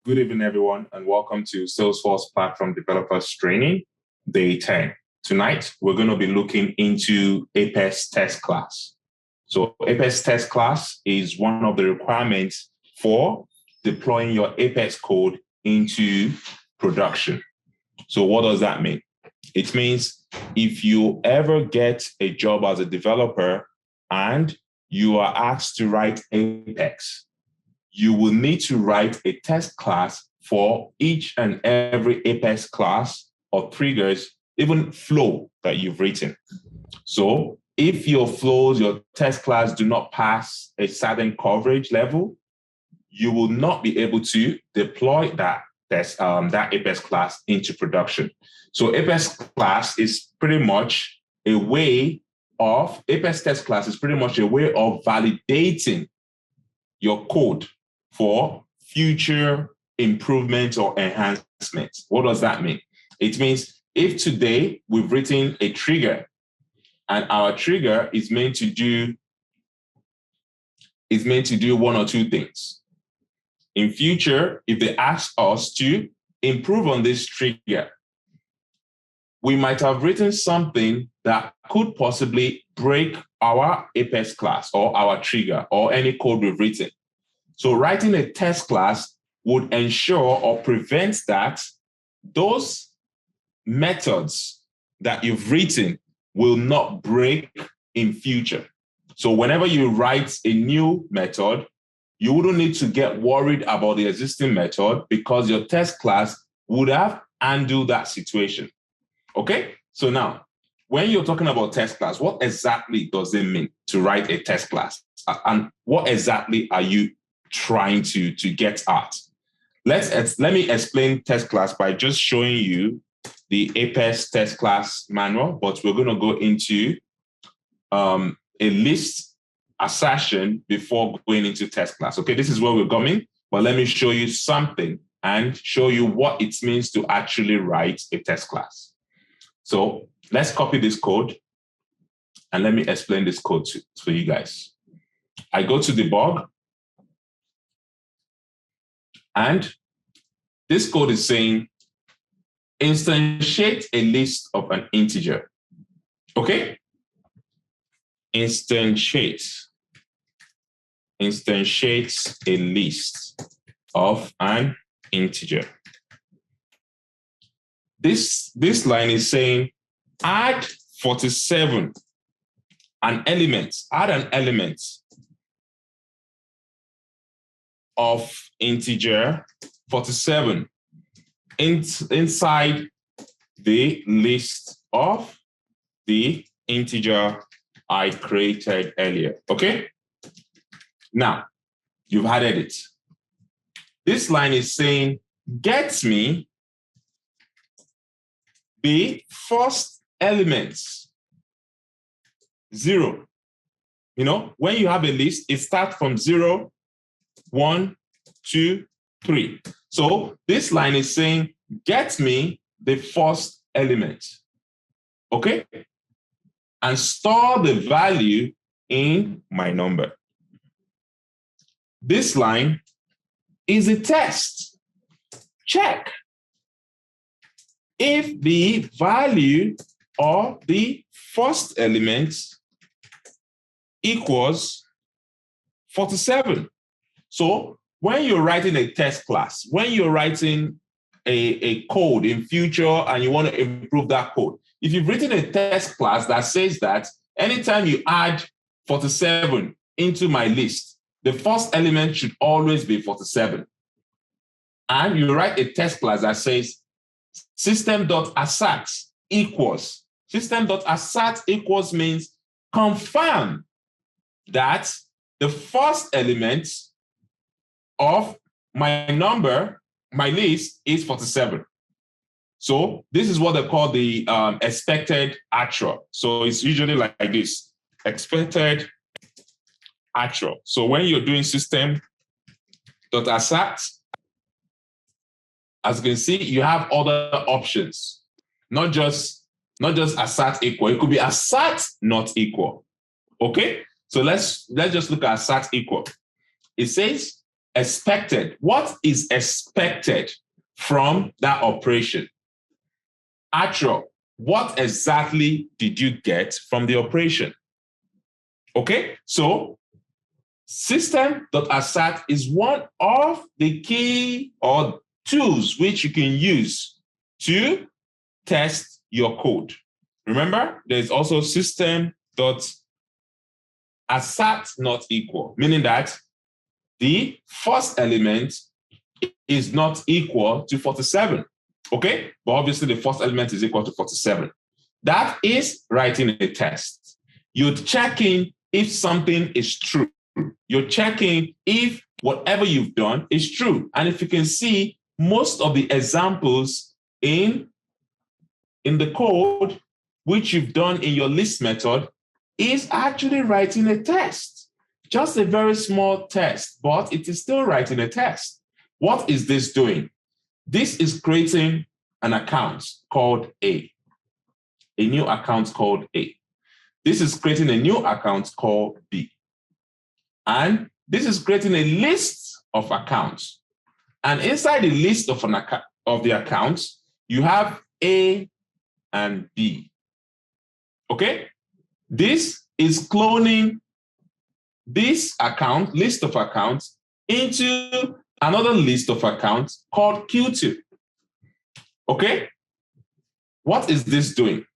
Good evening, everyone, and welcome to Salesforce Platform Developers Training, Day 10. Tonight, we're going to be looking into Apex Test Class. So Apex Test Class is one of the requirements for deploying your Apex code into production. So what does that mean? It means if you ever get a job as a developer and you are asked to write Apex, you will need to write a test class for each and every Apex class or triggers, even flow that you've written. So if your flows, your test class do not pass a certain coverage level, you will not be able to deploy that Apex class into production. So Apex class is pretty much a way of, Apex test class is pretty much a way of validating your code for future improvements or enhancements. What does that mean? It means if today we've written a trigger and our trigger is meant to do one or two things. In future, if they ask us to improve on this trigger, we might have written something that could possibly break our Apex class or our trigger or any code we've written. So writing a test class would ensure or prevent that those methods that you've written will not break in future. So whenever you write a new method, you wouldn't need to get worried about the existing method because your test class would have handled that situation. Okay? So now, when you're talking about test class, what exactly does it mean to write a test class? And what exactly are you trying to get at? Let me explain test class by just showing you the Apex test class manual, but we're going to go into a list assertion before going into test class. Okay, this is where we're going, but let me show you something and show you what it means to actually write a test class. So let's copy this code and let me explain this code to you guys. I go to debug. And this code is saying, instantiate a list of an integer. Okay? Instantiate a list of an integer. This line is saying, add 47, add an element of integer 47 inside the list of the integer I created earlier. Okay? Now, you've added it. This line is saying, get me the first element, 0. You know, when you have a list, it starts from 0, 1, 2, 3. So this line is saying, get me the first element. Okay? And store the value in my number. This line is a test. Check. If the value of the first element equals 47. So when you're writing a test class, when you're writing a code in future and you want to improve that code, if you've written a test class that says that anytime you add 47 into my list, the first element should always be 47. And you write a test class that says system.assert equals. System.assert equals means confirm that the first element of my number, my list, is 47. So this is what they call the expected actual. So it's usually like this, expected actual. So when you're doing system.assert, as you can see, you have other options, not just assert equal. It could be assert not equal. Okay? So let's just look at assert equal. It says expected. What is expected from that operation? Actual, what exactly did you get from the operation? Okay, so system.assert is one of the key or tools which you can use to test your code. Remember, there's also system.assert not equal, meaning that the first element is not equal to 47. Okay, but obviously the first element is equal to 47. That is writing a test. You're checking if something is true. You're checking if whatever you've done is true. And if you can see, most of the examples in the code which you've done in your list method is actually writing a test. Just a very small test, but it is still writing a test. What is this doing? This is creating an account called A new account called A. This is creating a new account called B. And this is creating a list of accounts. And inside the list of the accounts, you have A and B. Okay? This is cloning this account, list of accounts, into another list of accounts called Q2. Okay? What is this doing?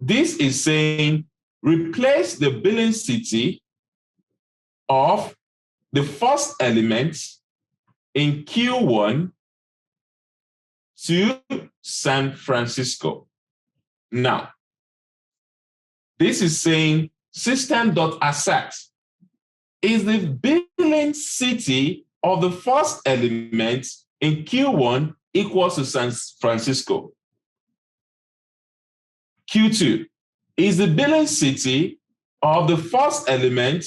This is saying replace the billing city of the first element in Q1 to San Francisco. Now, this is saying system.assert is the billing city of the first element in Q1 equals to San Francisco. Q2 is the billing city of the first element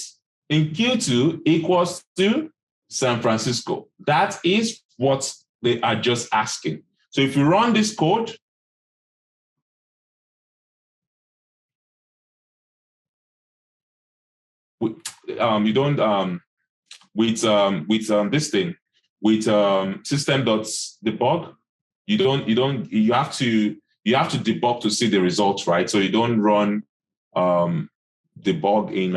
in Q2 equals to San Francisco. That is what they are just asking. So if you run this code, you don't with this thing with system.debug, you have to debug to see the results, right? So you don't run debug in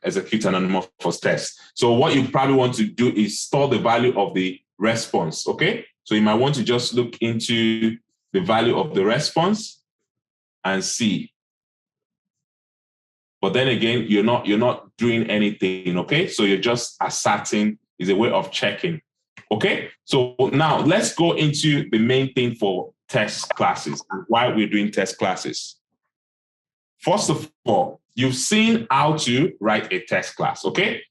execute anonymous test. So what you probably want to do is store the value of the response. Okay, so you might want to just look into the value of the response and see. But then again, you're not doing anything. Okay, so you're just asserting, is a way of checking. Okay, so now let's go into the main thing for test classes and why we're doing test classes. First of all, you've seen how to write a test class, okay?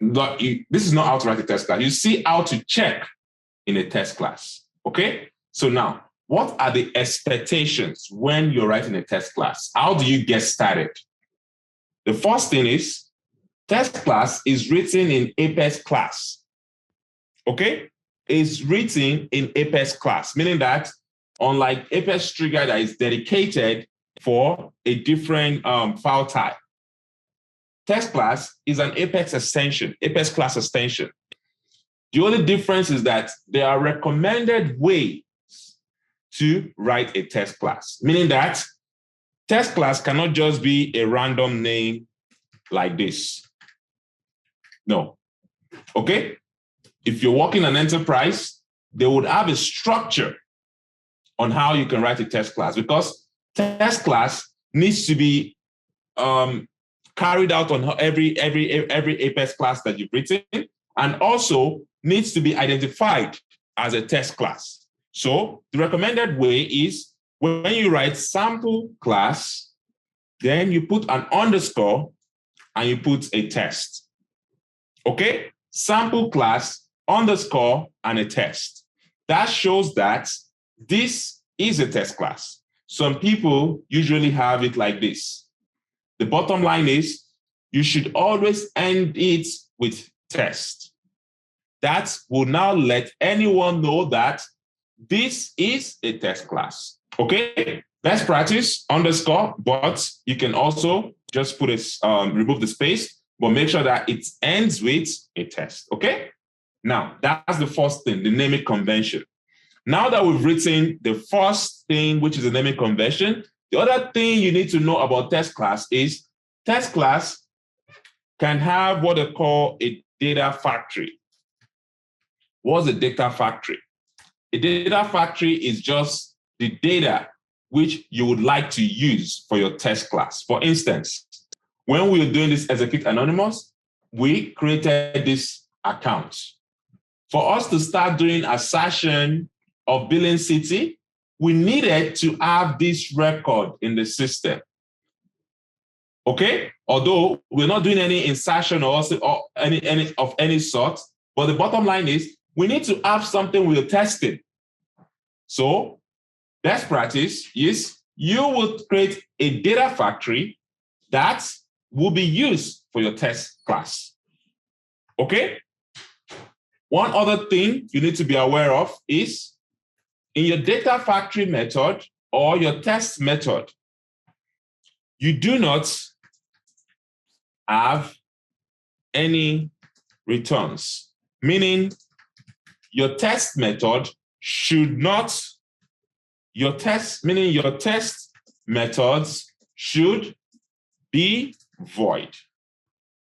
This is not how to write a test class. You see how to check in a test class, okay? So now, what are the expectations when you're writing a test class? How do you get started? The first thing is, test class is written in Apex class, okay? It's written in Apex class, meaning that unlike Apex trigger that is dedicated for a different file type, test class is an Apex extension, Apex class extension. The only difference is that there are recommended ways to write a test class, meaning that test class cannot just be a random name like this. No. Okay? If you're working an enterprise, they would have a structure on how you can write a test class, because test class needs to be carried out on every Apex class that you've written, and also needs to be identified as a test class. So the recommended way is when you write sample class, then you put an underscore and you put a test. Okay? Sample class, underscore, and a test. That shows that this is a test class. Some people usually have it like this. The bottom line is you should always end it with test. That will now let anyone know that this is a test class. Okay? Best practice, underscore, but you can also just put it, remove the space, but make sure that it ends with a test. Okay? Now, that's the first thing, the naming convention. Now that we've written the first thing, which is the naming convention, the other thing you need to know about test class is test class can have what they call a data factory. What's a data factory? A data factory is just the data which you would like to use for your test class. For instance, when we were doing this Execute Anonymous, we created this account. For us to start doing assertion of billing city, we needed to have this record in the system. Okay? Although we're not doing any insertion or any of any sort, but the bottom line is we need to have something we're testing. So best practice is you will create a data factory that will be used for your test class. Okay? One other thing you need to be aware of is in your data factory method or your test method, you do not have any returns, meaning your test method should not, your test methods should be void.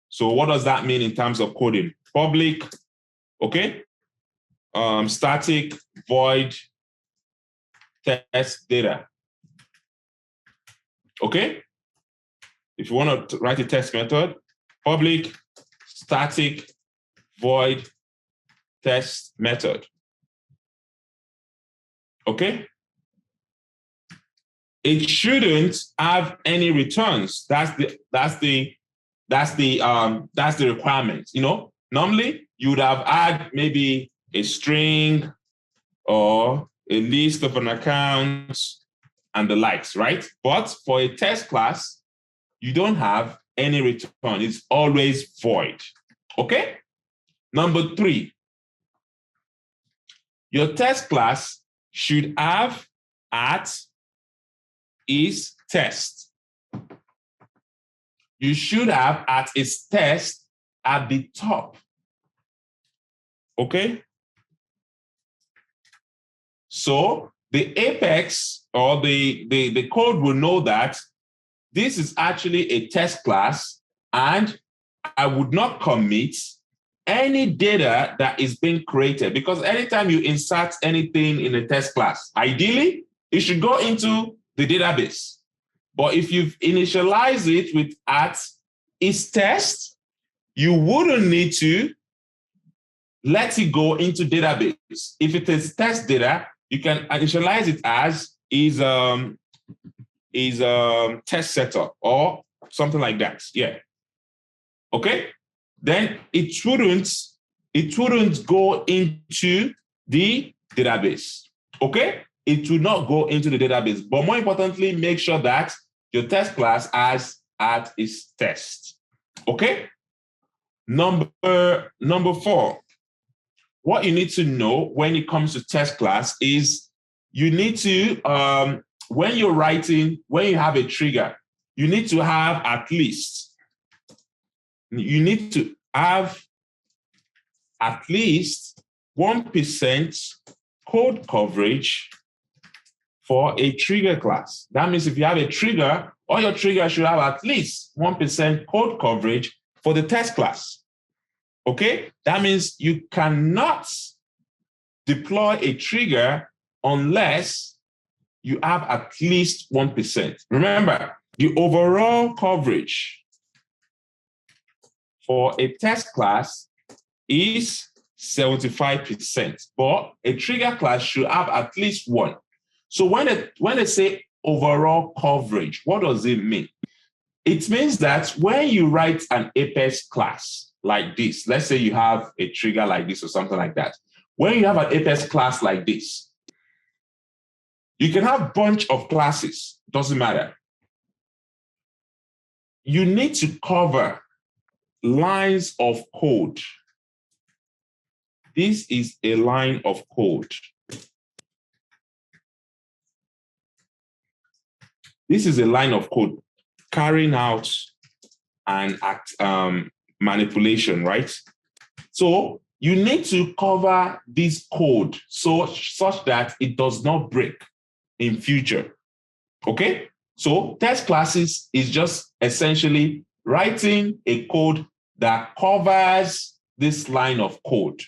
So what does that mean in terms of coding? Public, okay, static, void, test data. Okay? If you want to write a test method, public, static, void, test method. Okay? It shouldn't have any returns. That's the requirement. You know, normally you would have had maybe a string or a list of an account and the likes, right? But for a test class, you don't have any return. It's always void. Okay? Number 3, your test class should have at is test. You should have at is test at the top. Okay? So the apex or the code will know that this is actually a test class and I would not commit any data that is being created, because anytime you insert anything in a test class, ideally, it should go into the database. But if you've initialized it with at is test, you wouldn't need to let it go into database. If it is test data, you can initialize it as is test setup or something like that. Yeah. Okay. Then it wouldn't go into the database. Okay. It will not go into the database. But more importantly, make sure that your test class has at is test. Okay. Number 4. What you need to know when it comes to test class is you need to, when you have a trigger, you need to have at least 1% code coverage for a trigger class. That means if you have a trigger, all your triggers should have at least 1% code coverage for the test class. Okay? That means you cannot deploy a trigger unless you have at least 1%. Remember, the overall coverage for a test class is 75%, but a trigger class should have at least 1. So when they say overall coverage, what does it mean? It means that when you write an Apex class like this, let's say you have a trigger like this or something like that. When you have an Apex class like this, you can have a bunch of classes, doesn't matter. You need to cover lines of code. This is a line of code. This is a line of code carrying out an manipulation, right? So you need to cover this code such that it does not break in future. Okay? So test classes is just essentially writing a code that covers this line of code.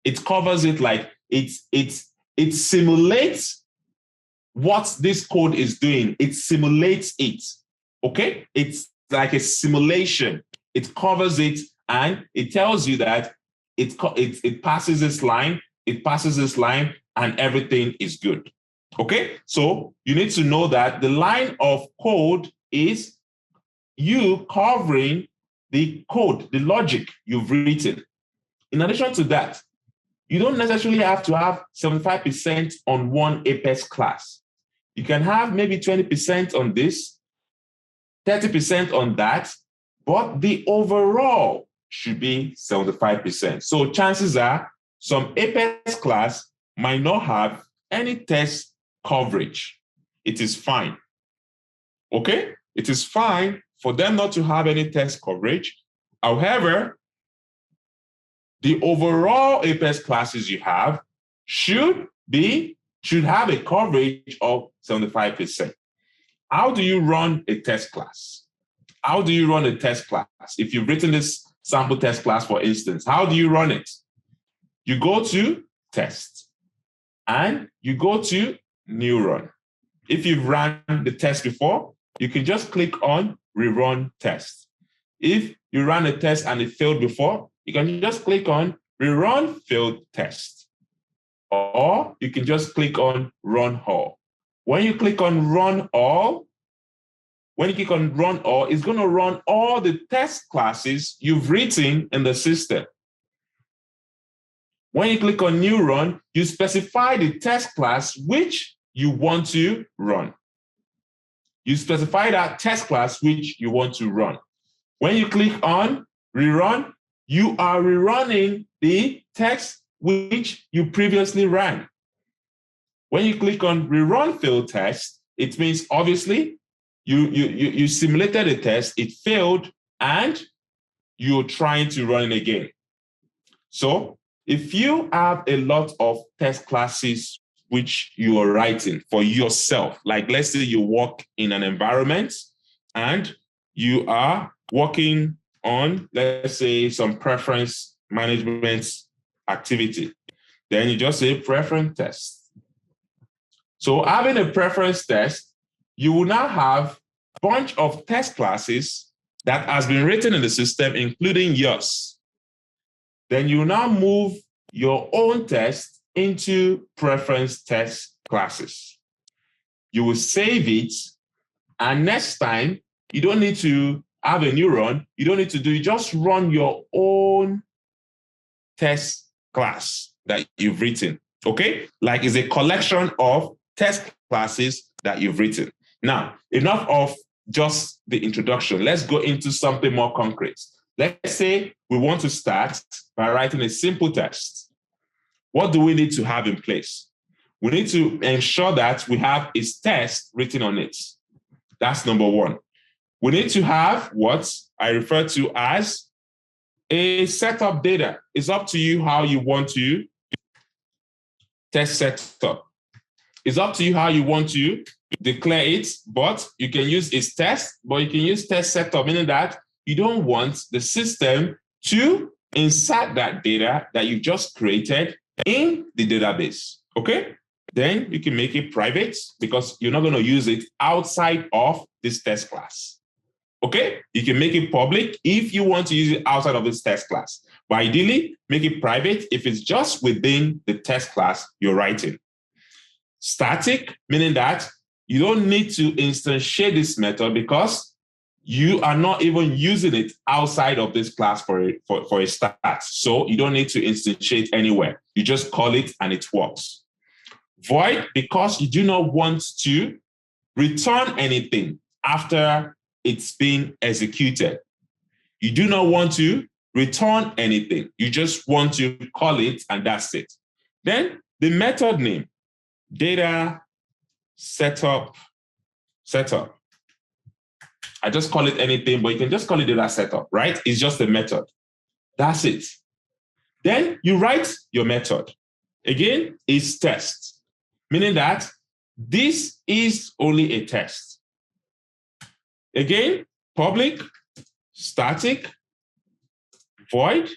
It covers it like it simulates what this code is doing. It simulates it. Okay? It's like a simulation. It covers it and it tells you that it passes this line, and everything is good. Okay? So you need to know that the line of code is you covering the code, the logic you've written. In addition to that, you don't necessarily have to have 75% on one Apex class. You can have maybe 20% on this, 30% on that, but the overall should be 75%. So chances are some Apex class might not have any test coverage. It is fine. Okay? It is fine for them not to have any test coverage. However, the overall Apex classes you have should have a coverage of 75%. How do you run a test class? How do you run a test class? If you've written this sample test class, for instance, how do you run it? You go to test and you go to new run. If you've run the test before, you can just click on rerun test. If you ran a test and it failed before, you can just click on rerun failed test. Or you can just click on run all. When you click on run all, it's going to run all the test classes you've written in the system. When you click on new run, you specify the test class which you want to run. You specify that test class which you want to run. When you click on rerun, you are rerunning the text which you previously ran. When you click on rerun failed test, it means obviously you simulated a test, it failed, and you're trying to run it again. So if you have a lot of test classes which you are writing for yourself, like let's say you work in an environment and you are working on, let's say, some preference management activity, then you just say preference test. So having a preference test, you will now have a bunch of test classes that has been written in the system, including yours. Then you now move your own test into preference test classes. You will save it, and next time, you don't need to have a new run. You don't need to you just run your own test class that you've written, okay? Like it's a collection of test classes that you've written. Now, enough of just the introduction. Let's go into something more concrete. Let's say we want to start by writing a simple test. What do we need to have in place? We need to ensure that we have a test written on it. That's number one. We need to have what I refer to as a setup data. It's up to you how you want to test setup. It's up to you how you want to declare it, but you can use its test, but you can use test setup, meaning that you don't want the system to insert that data that you just created in the database, okay? Then you can make it private because you're not going to use it outside of this test class, okay? You can make it public if you want to use it outside of this test class. But ideally, make it private if it's just within the test class you're writing. Static, meaning that you don't need to instantiate this method because you are not even using it outside of this class for a start. So you don't need to instantiate anywhere. You just call it and it works. Void, because you do not want to return anything after it's been executed. You do not want to return anything. You just want to call it and that's it. Then the method name, data setup. I just call it anything, but you can just call it data setup, right? It's just a method. That's it. Then you write your method. Again, it's test, meaning that this is only a test. Again, public, static, void,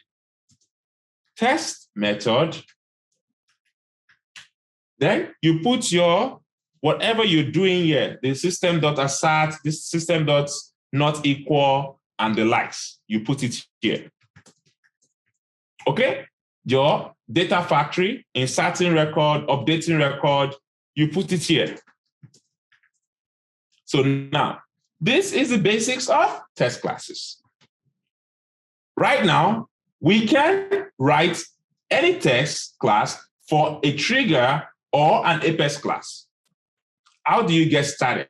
test method. Then you put your, whatever you're doing here, the system.assert, this system.not equal, and the likes. You put it here. Okay? Your data factory, inserting record, updating record, you put it here. So now, this is the basics of test classes. Right now, we can write any test class for a trigger or an Apex class. How do you get started?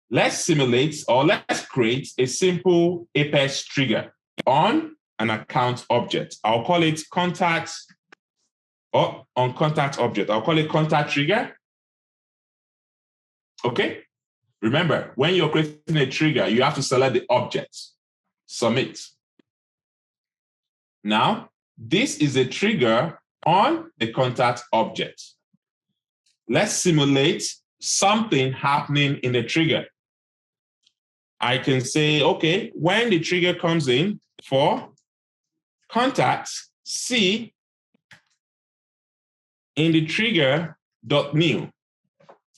Let's simulate or let's create a simple Apex trigger on an account object. I'll call it contact, or on contact object. I'll call it contact trigger. Okay? Remember, when you're creating a trigger, you have to select the object. Submit. Now, this is a trigger on the contact object. Let's simulate something happening in the trigger. I can say, okay, when the trigger comes in for contact, see in the trigger.new.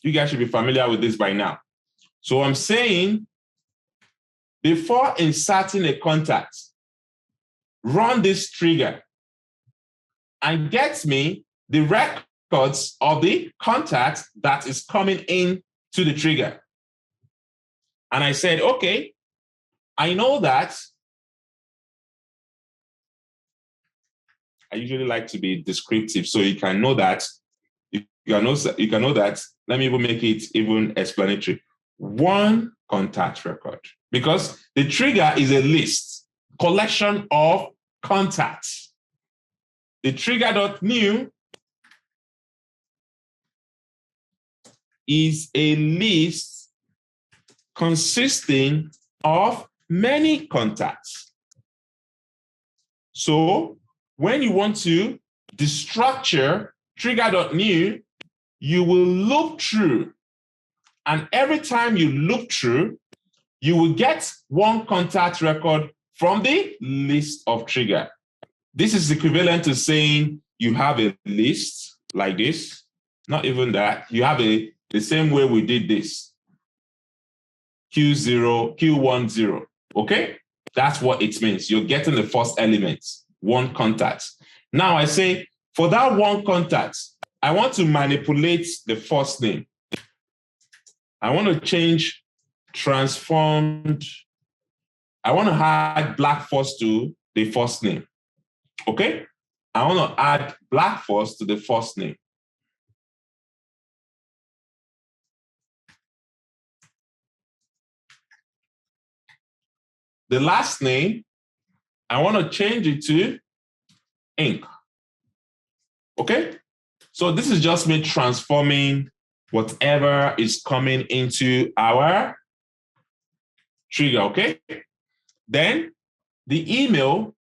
You guys should be familiar with this by now. So I'm saying, before inserting a contact, run this trigger and get me the records of the contact that is coming in to the trigger. And I said, okay, I know that. I usually like to be descriptive so you can know that. You can know that. Let me even make it even explanatory. One contact record, because the trigger is a list, collection of contacts. The trigger.new is a list consisting of many contacts. So when you want to destructure trigger.new, you will look through. And every time you look through, you will get one contact record from the list of trigger. This is equivalent to saying you have a list like this. Not even that. You have the same way we did this. Q0, Q10. Okay? That's what it means. You're getting the first element, one contact. Now I say, for that one contact, I want to manipulate the first name. I want to change transformed. I want to add black force to the first name. Okay? I want to add black force to the first name. The last name, I want to change it to ink. Okay? So this is just me transforming whatever is coming into our trigger, okay? Then the email,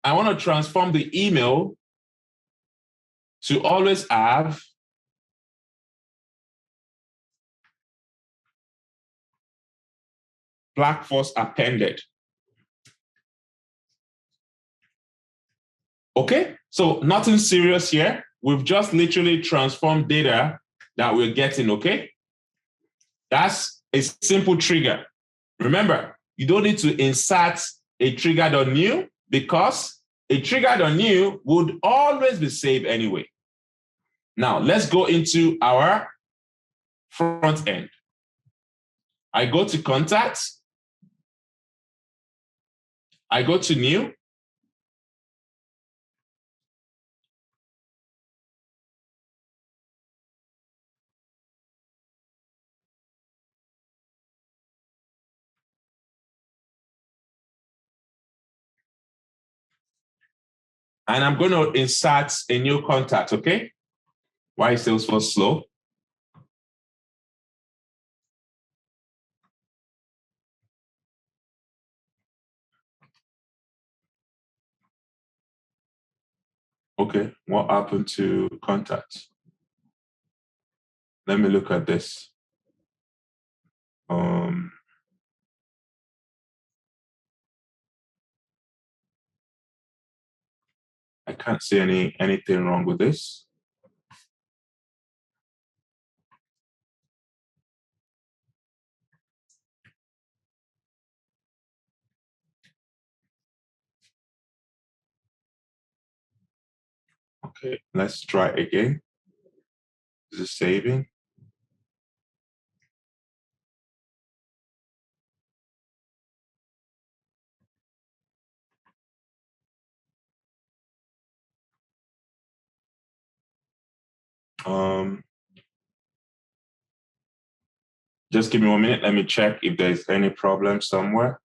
I want to transform the email to always have black force appended. Okay, so nothing serious here. We've just literally transformed data that we're getting, okay? That's a simple trigger. Remember, you don't need to insert a trigger.new because a trigger.new would always be saved anyway. Now, let's go into our front end. I go to contacts. I go to new. And I'm going to insert a new contact, okay? Why is Salesforce slow? Okay, what happened to contacts? Let me look at this. I can't see anything wrong with this. Okay, let's try again. Is it saving? Just give me 1 minute. Let me check if there's any problem somewhere.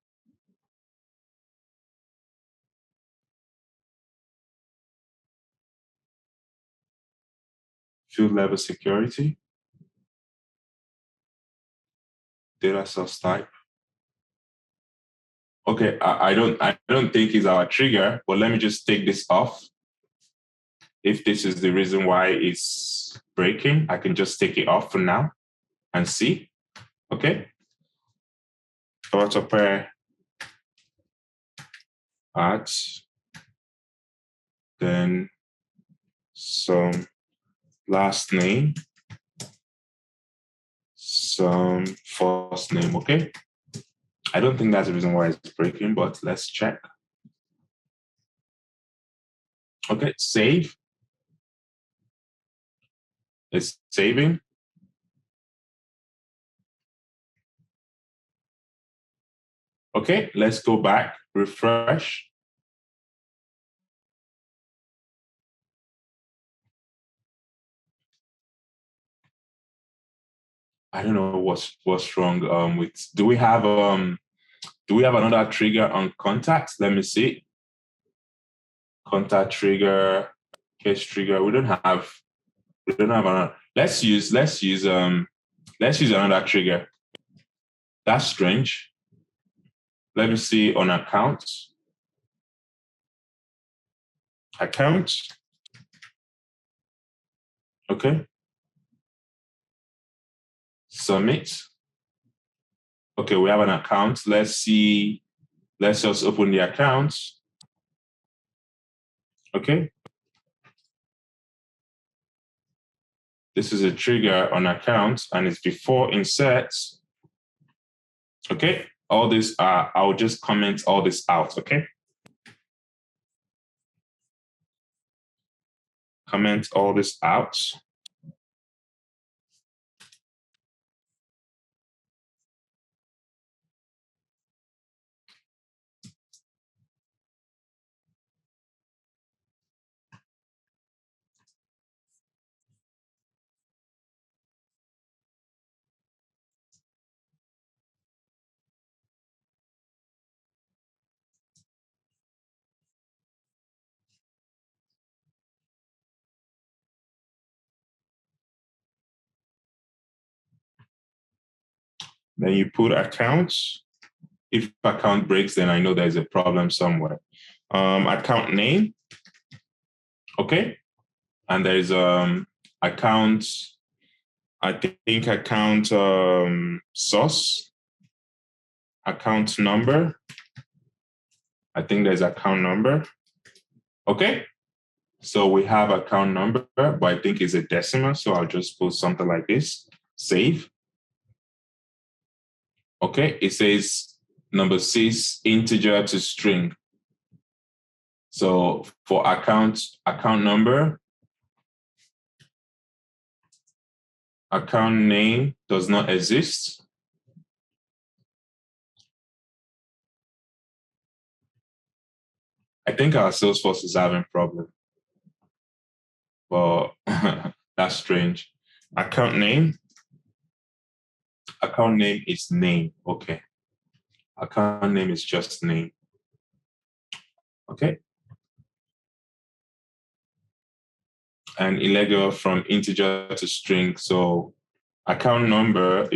Field level security, data source type. Okay, I don't think it's our trigger, but let me just take this off. If this is the reason why it's breaking, I can just take it off for now and see. Okay. Babatope at, then some last name, some first name. Okay. I don't think that's the reason why it's breaking, but let's check. Okay, save. It's saving. Okay, let's go back, refresh. I don't know what's wrong with. Do we have another trigger on contact? Let me see. Contact trigger, case trigger. We don't have another. Let's use another trigger. That's strange. Let me see on account. Account. Okay. Submit. Okay, we have an account. Let's see. Let's just open the account. Okay. This is a trigger on account and it's before inserts. Okay. All this, I'll just comment all this out. Okay. Comment all this out. Then you put accounts. If account breaks, then I know there's a problem somewhere. Account name. Okay. And there's account, I think account source, account number. I think there's account number. Okay. So we have account number, but I think it's a decimal. So I'll just put something like this. Save. Okay. It says number 6, integer to string. So for account number, account name does not exist. I think our Salesforce is having a problem, but that's strange. Account name is name. Okay. Account name is just name. Okay. And illegal from integer to string. So account number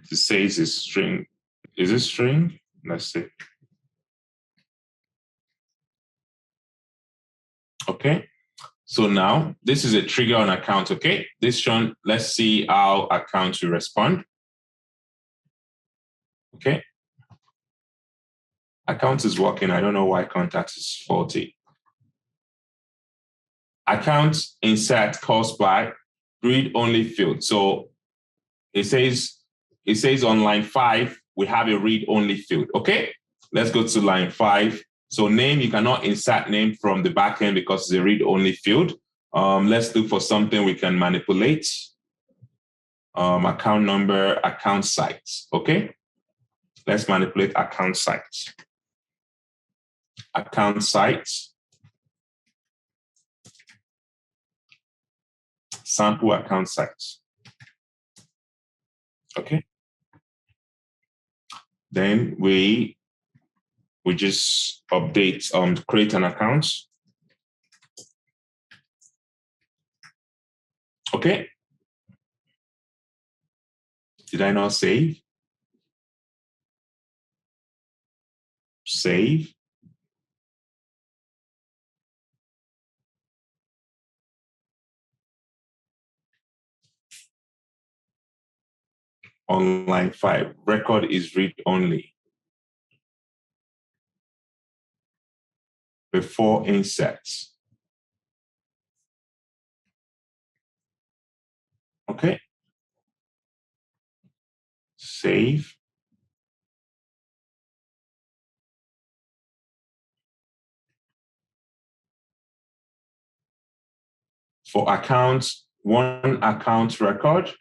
says is string. Is it string? Let's see. Okay. So now this is a trigger on account, okay? This one, let's see how account will respond. Okay. Account is working. I don't know why contact is faulty. Account insert caused by read-only field. So it says on line 5, we have a read-only field. Okay, let's go to line 5. So name, you cannot insert name from the backend because it's a read-only field. Let's look for something we can manipulate. Account number, account sites. Okay, let's manipulate account sites. Account sites. Sample account sites. Okay. Then we just update, create an account. Okay. Did I not save? Save. On line 5, record is read only. Before inserts. Okay. Save. For accounts, one account record.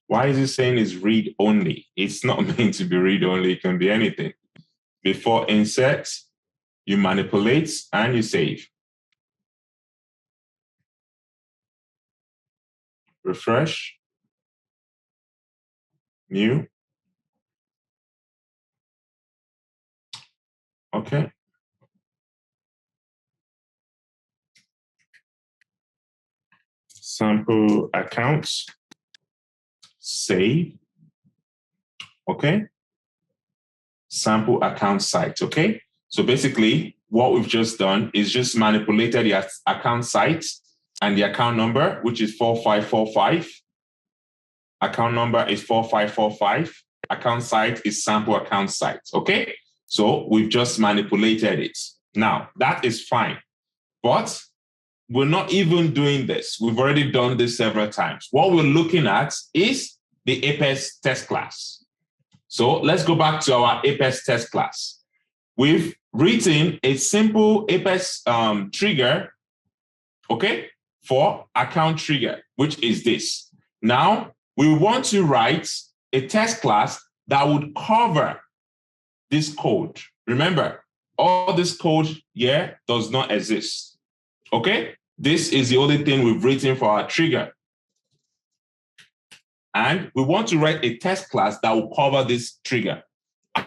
Why is it saying it's read only? It's not meant to be read only. It can be anything. Before insert, you manipulate and you save. Refresh. New. Okay. Sample accounts. Save. Okay. Sample account site. Okay. So basically, what we've just done is just manipulated the account site and the account number, which is 4545. Account number is 4545. Account site is sample account site. Okay. So we've just manipulated it. Now, that is fine. But we're not even doing this. We've already done this several times. What we're looking at is the Apex test class. So let's go back to our Apex test class. We've written a simple Apex trigger, okay, for account trigger, which is this. Now, we want to write a test class that would cover this code. Remember, all this code here does not exist. Okay? This is the only thing we've written for our trigger. And we want to write a test class that will cover this trigger.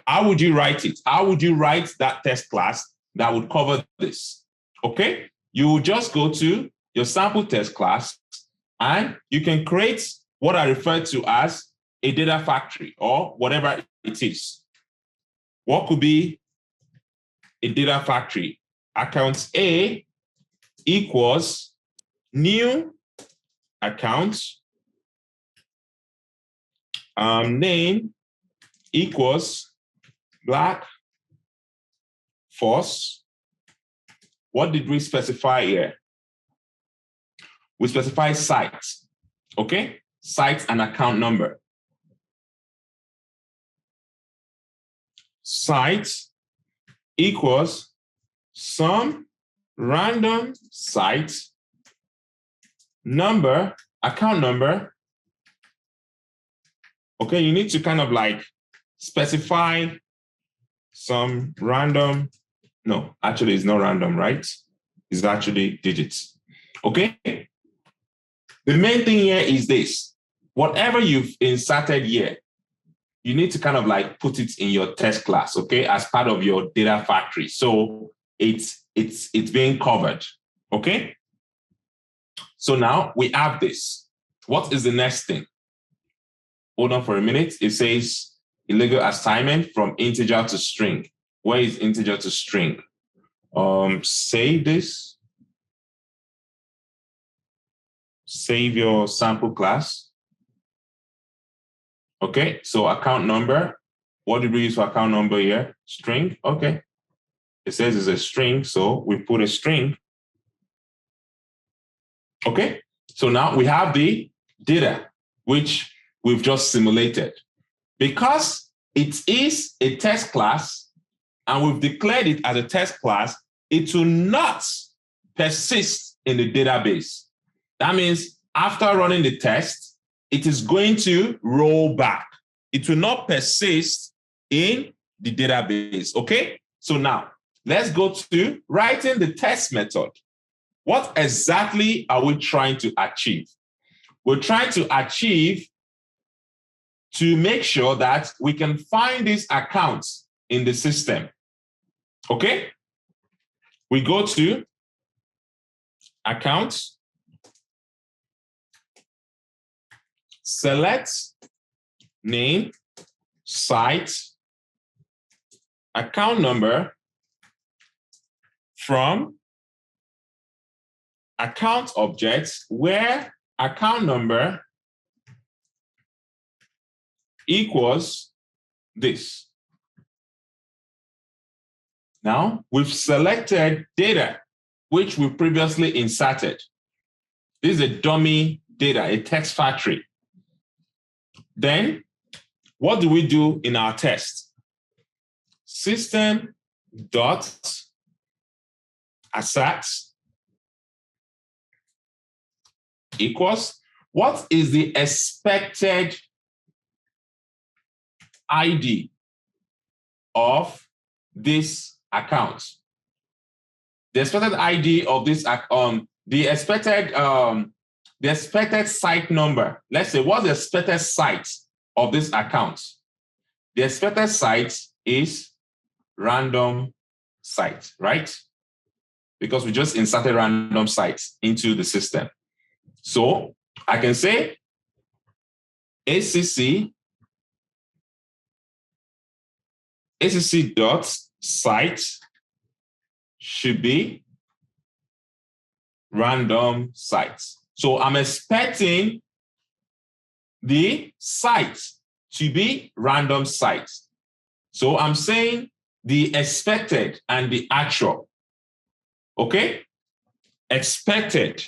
How would you write it? How would you write that test class that would cover this? Okay? You will just go to your sample test class and you can create what I refer to as a data factory or whatever it is. What could be a data factory? Account A equals new account, name equals black, false. What did we specify here? We specify site, okay? Site and account number. Site equals some random site number, account number. Okay, you need to kind of like specify some random, no, actually it's not random, right? It's actually digits. Okay? The main thing here is this. Whatever you've inserted here, you need to kind of like put it in your test class, okay, as part of your data factory. So it's being covered, okay? So now we have this. What is the next thing? Hold on for a minute. It says illegal assignment from integer to string. Where is integer to string? Save this. Save your sample class. Okay, so account number. What did we use for account number here? String, okay. It says it's a string, so we put a string. Okay, so now we have the data, which we've just simulated. Because it is a test class, and we've declared it as a test class, it will not persist in the database. That means after running the test, it is going to roll back. It will not persist in the database, okay? So now, let's go to writing the test method. What exactly are we trying to achieve? We're trying to achieve to make sure that we can find these accounts in the system. Okay? We go to accounts, select name, site, account number from account objects where account number equals this. Now, we've selected data, which we previously inserted. This is a dummy data, a text factory. Then, what do we do in our test? System dot assert equals, what is the expected ID of this account? The expected ID of this the expected site number. Let's say, what's the expected site of this account? The expected site is random site, right? Because we just inserted random sites into the system. So I can say ACC dot site should be random sites. So I'm expecting the site to be random sites. So I'm saying the expected and the actual. Okay? Expected,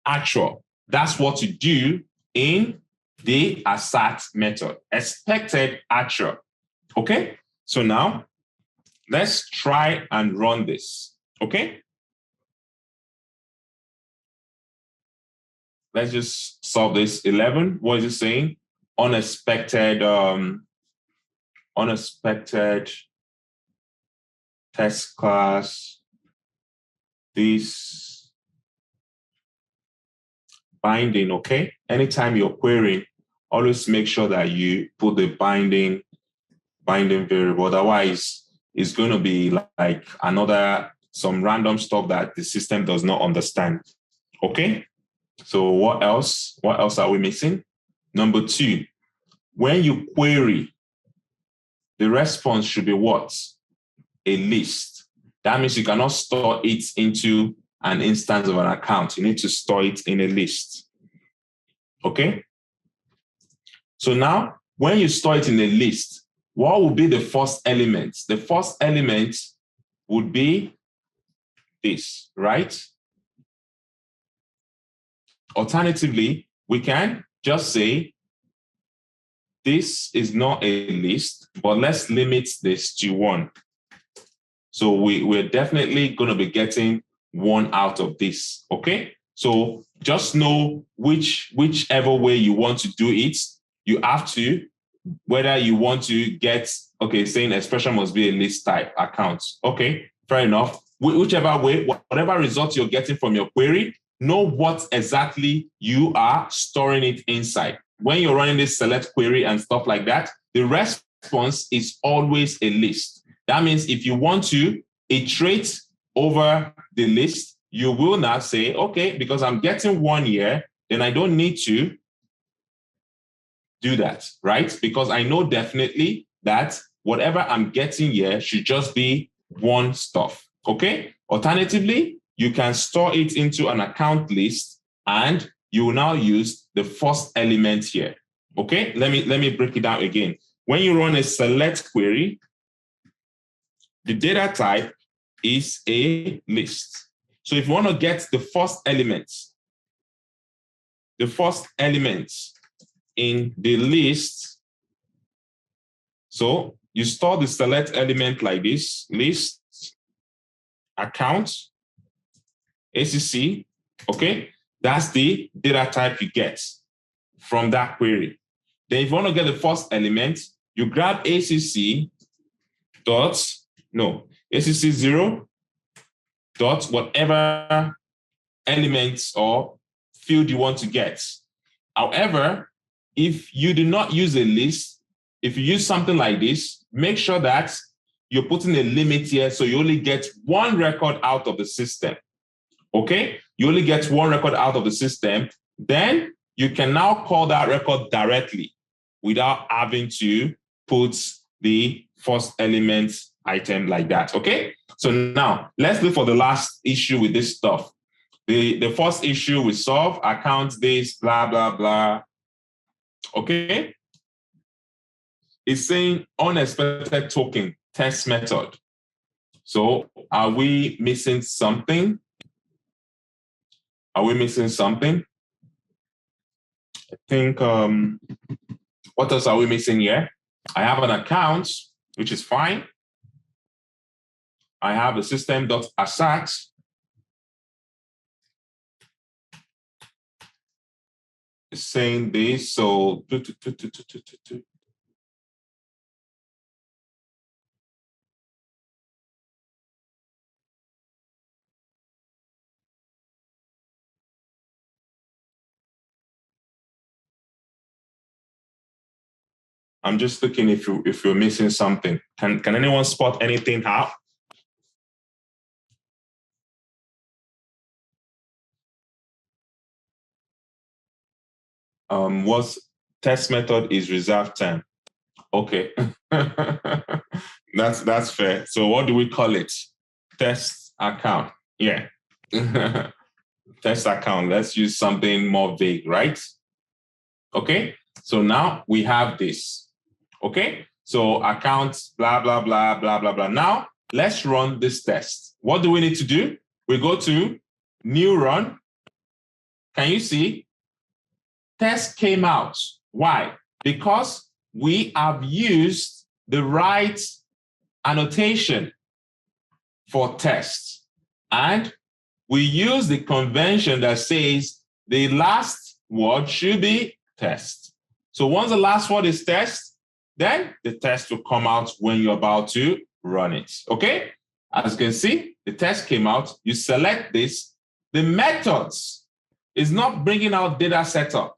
actual. That's what you do in the assert method. Expected, actual. Okay? So now, let's try and run this. Okay? Let's just solve this. 11, what is it saying? Unexpected test class, this binding, okay? Anytime you're querying, always make sure that you put the binding variable. Otherwise, it's going to be like some random stuff that the system does not understand. Okay? So what else? What else are we missing? Number 2, when you query, the response should be what? A list. That means you cannot store it into an instance of an account. You need to store it in a list. Okay? So now, when you store it in a list, what would be the first element? The first element would be this, right? Alternatively, we can just say, this is not a list, but let's limit this to 1. So we're definitely going to be getting 1 out of this, okay? So just know whichever way you want to do it, you have to, whether you want to get, okay, saying expression must be a list type account. Okay, fair enough. Whichever way, whatever result you're getting from your query, know what exactly you are storing it inside. When you're running this select query and stuff like that, the response is always a list. That means if you want to iterate over the list, you will not say, okay, because I'm getting 1 here, then I don't need to do that, right? Because I know definitely that whatever I'm getting here should just be 1 stuff, okay? Alternatively, you can store it into an account list and you will now use the first element here. Okay, let me break it down again. When you run a select query, the data type is a list. So if you want to get the first element in the list, so you store the select element like this: list, account, ACC. Okay, that's the data type you get from that query. Then if you want to get the first element, you grab ACC 0 dot whatever elements or field you want to get. However, if you do not use a list, if you use something like this, make sure that you're putting a limit here so you only get one record out of the system. Okay? You only get one record out of the system. Then you can now call that record directly without having to put the first element item like that. Okay? So now let's look for the last issue with this stuff. The first issue we solve, account this, blah, blah, blah. Okay? It's saying unexpected token test method. So are we missing something? Are we missing something? I think, what else are we missing here? I have an account, which is fine. I have a system.assert. It's saying this, so I'm just looking if you're missing something. Can anyone spot anything out? What's test method is reserved time. Okay. That's fair. So what do we call it? Test account. Yeah. Test account. Let's use something more vague, right? Okay. So now we have this. Okay. So account, blah, blah, blah, blah, blah, blah. Now let's run this test. What do we need to do? We go to new run. Can you see? Test came out. Why? Because we have used the right annotation for test. And we use the convention that says the last word should be test. So once the last word is test, then the test will come out when you're about to run it. Okay? As you can see, the test came out. You select this. The methods is not bringing out data setup.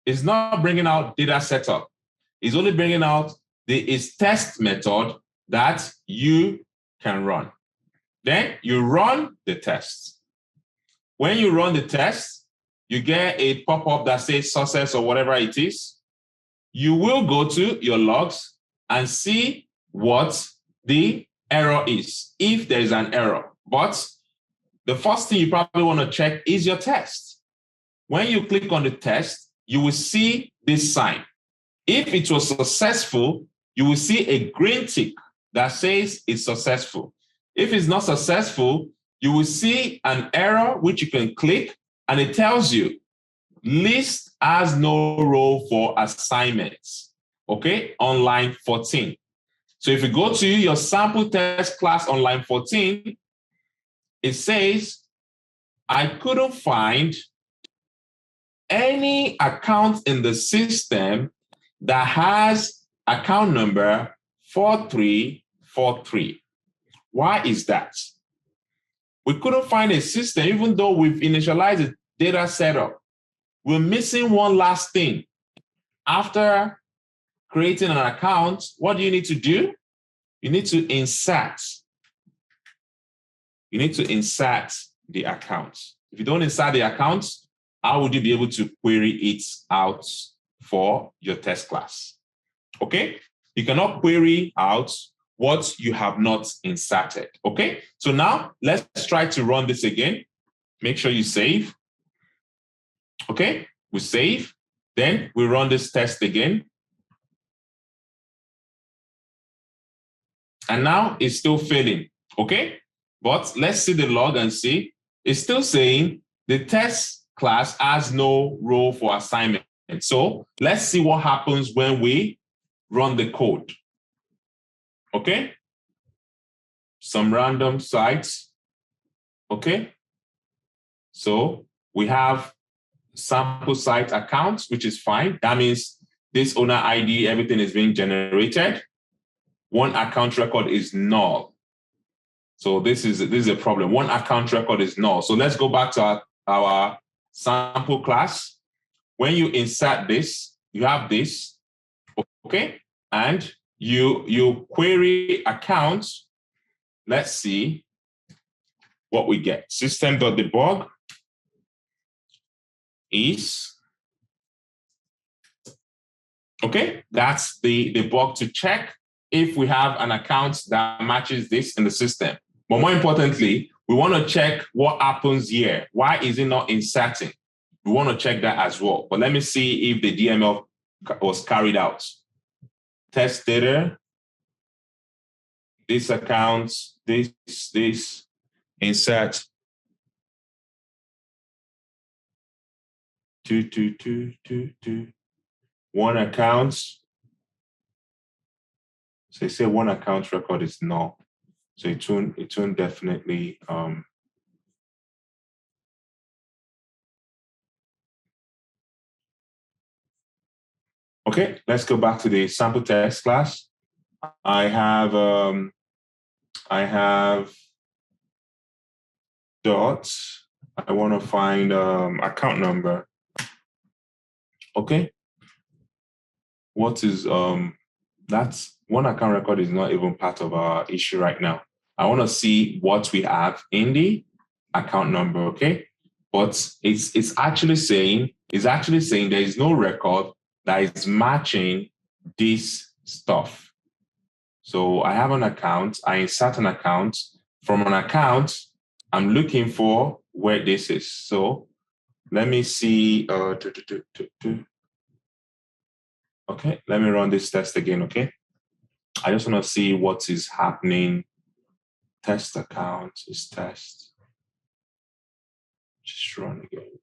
It's not bringing out data setup. It's only bringing out the is test method that you can run. Then you run the test. When you run the test, you get a pop-up that says success or whatever it is. You will go to your logs and see what the error is, if there is an error. But the first thing you probably want to check is your test. When you click on the test, you will see this sign. If it was successful, you will see a green tick that says it's successful. If it's not successful, you will see an error which you can click and it tells you list has no role for assignments, okay, on line 14. So if you go to your sample test class on line 14, it says, I couldn't find any account in the system that has account number 4343. Why is that? We couldn't find a system, even though we've initialized the data setup. We're missing one last thing. After creating an account, what do you need to do? You need to insert. You need to insert the account. If you don't insert the account, how would you be able to query it out for your test class? Okay? You cannot query out what you have not inserted. Okay? So now let's try to run this again. Make sure you save. Okay, we save. Then we run this test again. And now it's still failing. Okay, but let's see the log and see. It's still saying the test class has no role for assignment. So let's see what happens when we run the code. Okay, some random sites. Okay, so we have sample site accounts, which is fine. That means this owner ID, everything is being generated. One account record is null. So this is a problem. One account record is null. So let's go back to our sample class. When you insert this, you have this, okay? And you query accounts. Let's see what we get. System.debug is, okay, that's the bug to check if we have an account that matches this in the system. But more importantly, we want to check what happens here. Why is it not inserting? We want to check that as well. But let me see if the DML was carried out. Test data, this account, this, insert, 22222, one account. So they say one account record is null. So it won't definitely okay, let's go back to the sample test class. I have dots. I want to find account number. Okay. What is that's one account record is not even part of our issue right now. I want to see what we have in the account number, okay? But it's actually saying there is no record that is matching this stuff. So I have an account, I insert an account. From an account, I'm looking for where this is. So let me see. Okay, let me run this test again, okay? I just want to see what is happening. Test account is test. Just run again.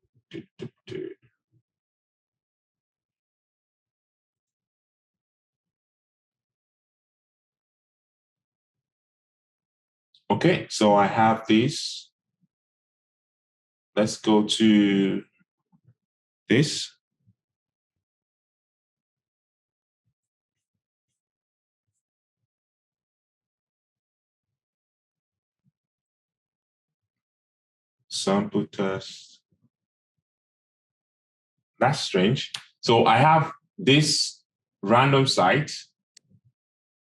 Okay, so I have this. Let's go to this. Sample test. That's strange. So I have this random site.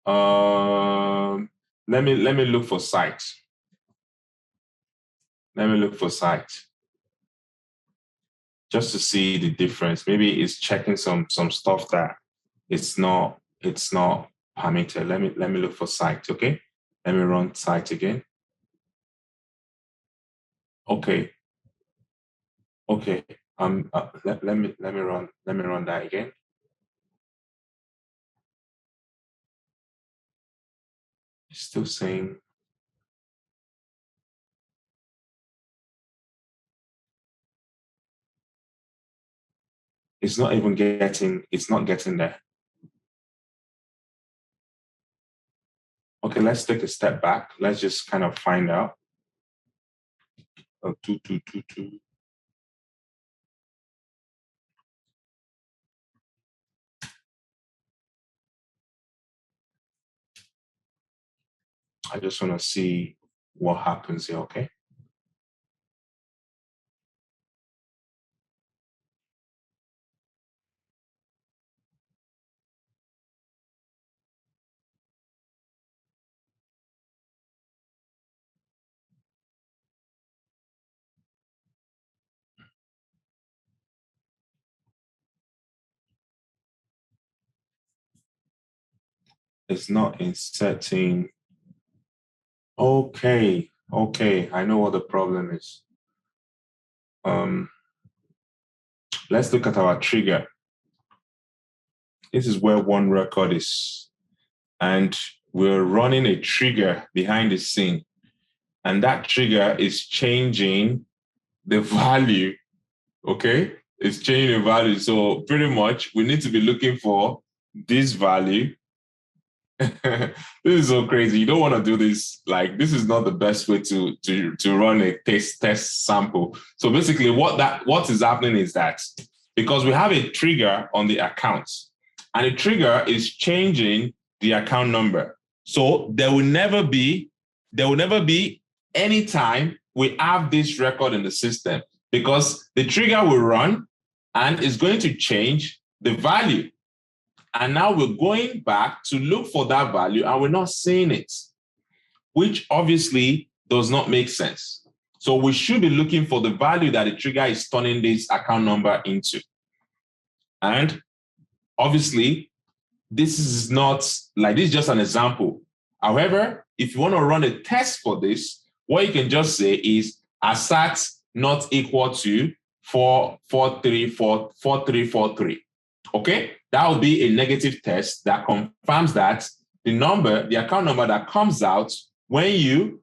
Let me look for site. Let me look for site. Just to see the difference. Maybe it's checking some stuff that it's not permitted. Let me look for site, okay? Let me run site again. Okay. Okay. Let me run that again. It's still saying it's not getting there. Okay, let's take a step back. Let's just kind of find out. 2222. I just want to see what happens here, okay? It's not inserting. Okay, I know what the problem is. let's look at our trigger. This is where one record is. And we're running a trigger behind the scene. And that trigger is changing the value, okay? It's changing the value. So pretty much we need to be looking for this value. This is so crazy. You don't want to do this. Like, this is not the best way to run a test sample. So basically what is happening is that because we have a trigger on the account, and the trigger is changing the account number. So there will never be any time we have this record in the system, because the trigger will run and is going to change the value. And now we're going back to look for that value and we're not seeing it, which obviously does not make sense. So we should be looking for the value that the trigger is turning this account number into. And obviously, this is just an example. However, if you want to run a test for this, what you can just say is assert not equal to 4343. Okay, that will be a negative test that confirms that the account number that comes out when you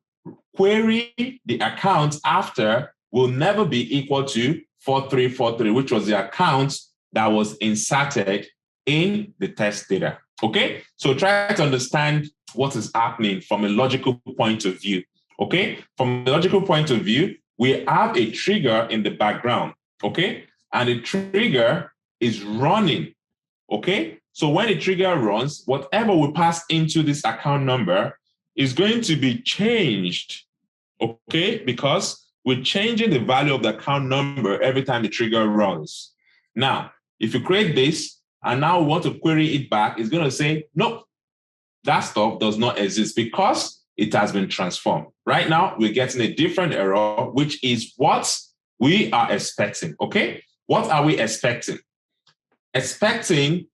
query the account after will never be equal to 4343, which was the account that was inserted in the test data. Okay, so try to understand what is happening from a logical point of view. Okay, from a logical point of view, we have a trigger in the background. Okay, and the trigger is running. Okay, so when the trigger runs, whatever we pass into this account number is going to be changed. Okay, because we're changing the value of the account number every time the trigger runs. Now, if you create this and now we want to query it back, it's going to say, nope, that stuff does not exist because it has been transformed. Right now, we're getting a different error, which is what we are expecting. Okay, what are we expecting? Expecting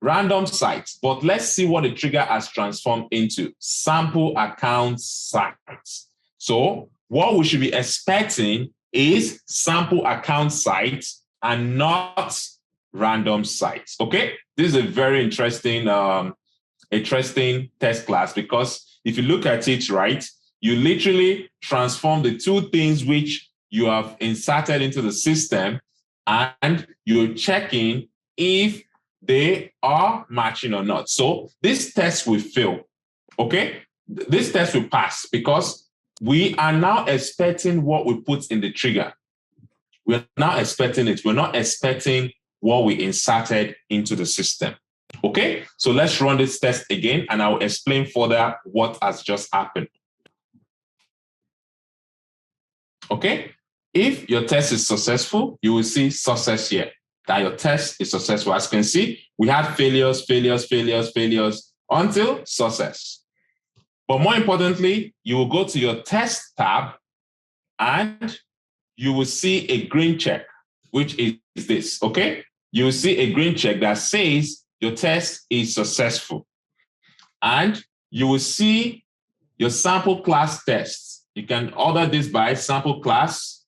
random sites, but let's see what the trigger has transformed into: sample account sites. So what we should be expecting is sample account sites and not random sites. Okay, this is a very interesting test class, because if you look at it, right, you literally transform the two things which you have inserted into the system, and you're checking if they are matching or not. So this test will fail, okay? This test will pass because we are now expecting what we put in the trigger. We're now expecting it. We're not expecting what we inserted into the system, okay? So let's run this test again, and I'll explain further what has just happened. Okay? If your test is successful, you will see success here, that your test is successful. As you can see, we had failures until success. But more importantly, you will go to your test tab and you will see a green check, which is this, okay? You will see a green check that says your test is successful. And you will see your sample class tests. You can order this by sample class.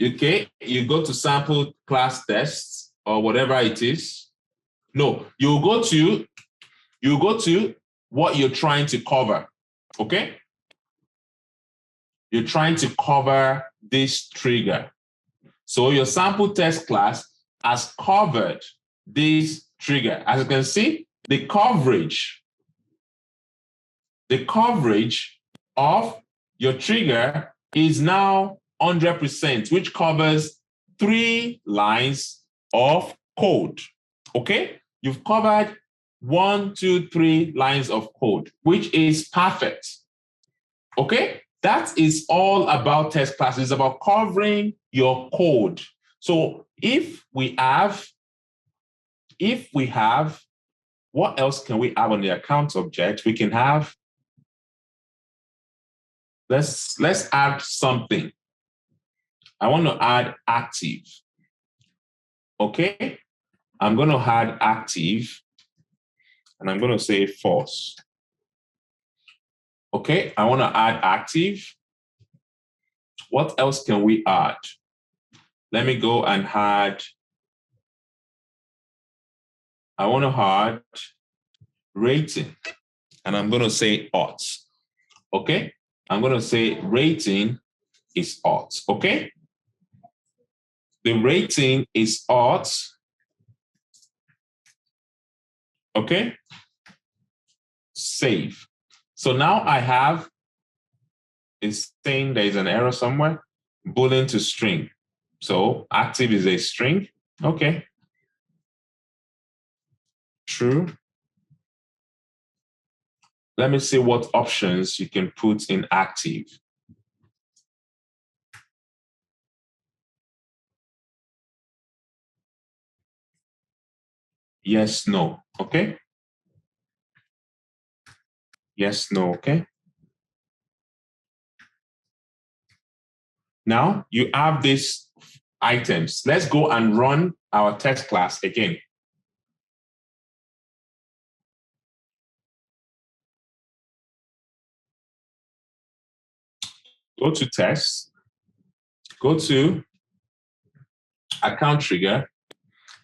Okay, you go to sample class tests or whatever it is. No, you go to what you're trying to cover. Okay, you're trying to cover this trigger. So your sample test class has covered this trigger. As you can see, the coverage of your trigger is now 100%, which covers 3 lines of code. Okay, you've covered 1, 2, 3 lines of code, which is perfect. Okay, that is all about test classes. It's about covering your code. So if we have, what else can we have on the account object? We can have, let's add something. I want to add active. Okay, I'm going to add active, and I'm going to say false. Okay, I want to add active. What else can we add? let me go and add, I want to add rating, and I'm going to say odds. Okay? I'm going to say rating is odds. Okay? The rating is odds. Okay? Save. So now I have, it's saying there is an error somewhere. Boolean to string. So active is a string. Okay. True. Let me see what options you can put in active. Yes, no. Okay. Yes, no. Okay. Now you have these items. Let's go and run our test class again. Go to test, go to account trigger.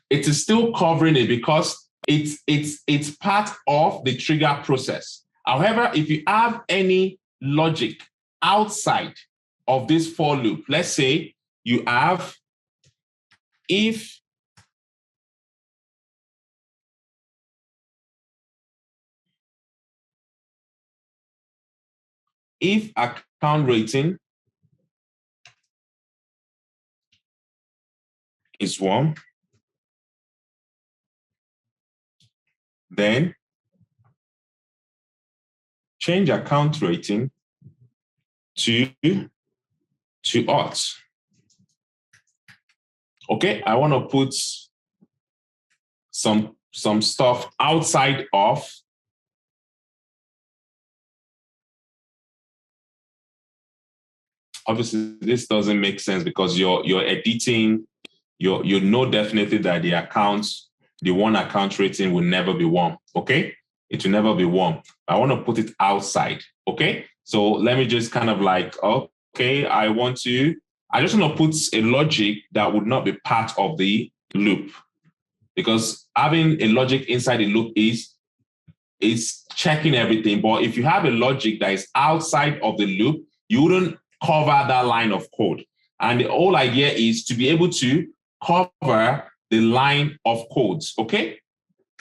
It is still covering it because it's part of the trigger process. However, if you have any logic outside of this for loop, let's say you have if account rating is 1, then change account rating to odds. Okay, I want to put some stuff outside of obviously this doesn't make sense because you're editing, you know definitely that the one account rating will never be 1. Okay, it will never be 1. I want to put it outside. Okay, so let me just kind of like, okay, I just want to put a logic that would not be part of the loop, because having a logic inside the loop is checking everything. But if you have a logic that is outside of the loop, you wouldn't cover that line of code. And the whole idea is to be able to cover the line of codes, okay?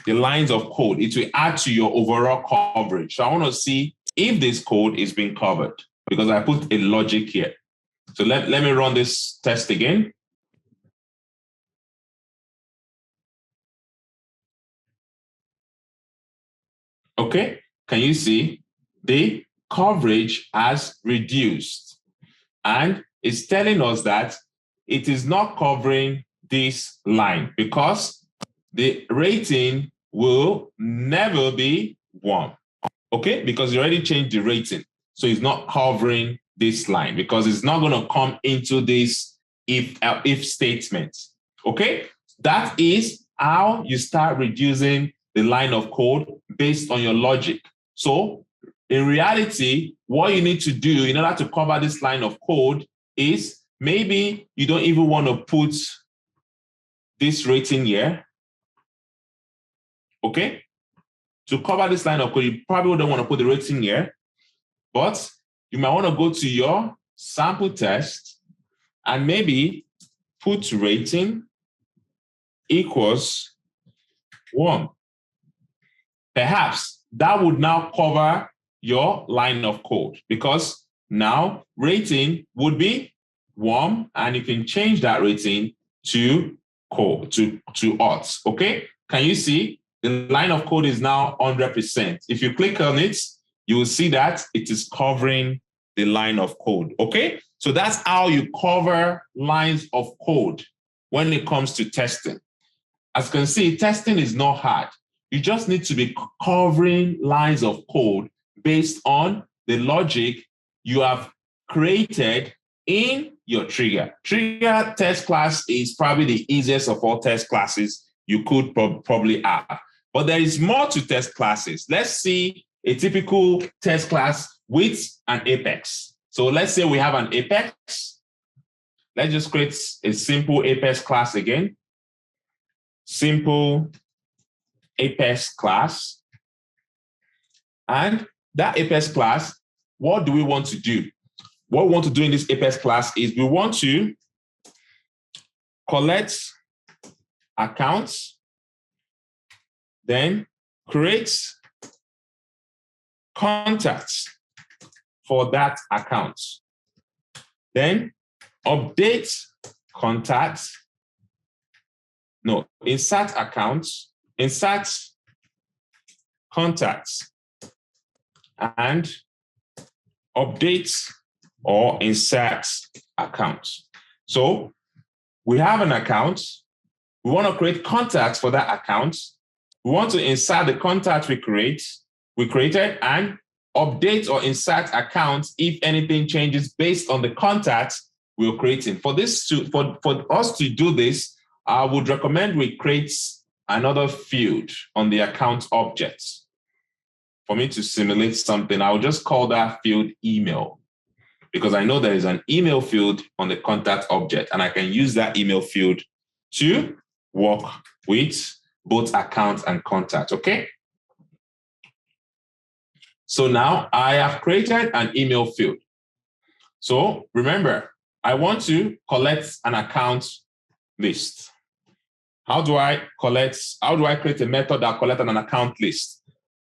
The lines of code. It will add to your overall coverage. So I want to see if this code is being covered because I put a logic here. So let me run this test again. Okay, can you see the coverage has reduced? And it's telling us that it is not covering this line because the rating will never be 1. Okay, because you already changed the rating. So it's not covering this line because it's not going to come into this if statement. Okay, that is how you start reducing the line of code based on your logic. So in reality, what you need to do in order to cover this line of code is maybe you don't even want to put this rating here. Okay, to cover this line of code, you probably don't want to put the rating here, but you might want to go to your sample test and maybe put rating equals 1. Perhaps that would now cover your line of code because now rating would be 1 and you can change that rating to code, to odds. Okay, can you see? The line of code is now 100%. If you click on it, you will see that it is covering the line of code. Okay, so that's how you cover lines of code when it comes to testing. As you can see, testing is not hard. You just need to be covering lines of code based on the logic you have created in your trigger. Trigger test class is probably the easiest of all test classes you could probably have. But there is more to test classes. Let's see a typical test class with an apex. So let's say we have an apex. let's just create a simple Apex class again. Simple Apex class. And that Apex class, what do we want to do? What we want to do in this Apex class is we want to collect accounts, then create contacts for that account, then update contacts, insert accounts, insert contacts, and update or insert accounts. So we have an account. We want to create contacts for that account. We want to insert the contacts we created, and update or insert accounts if anything changes based on the contacts we're creating. For us to do this, I would recommend we create another field on the account object. For me to simulate something, I'll just call that field email, because I know there is an email field on the contact object, and I can use that email field to work with both accounts and contacts, okay? So now I have created an email field. So remember, I want to collect an account list. How do I create a method that collects an account list?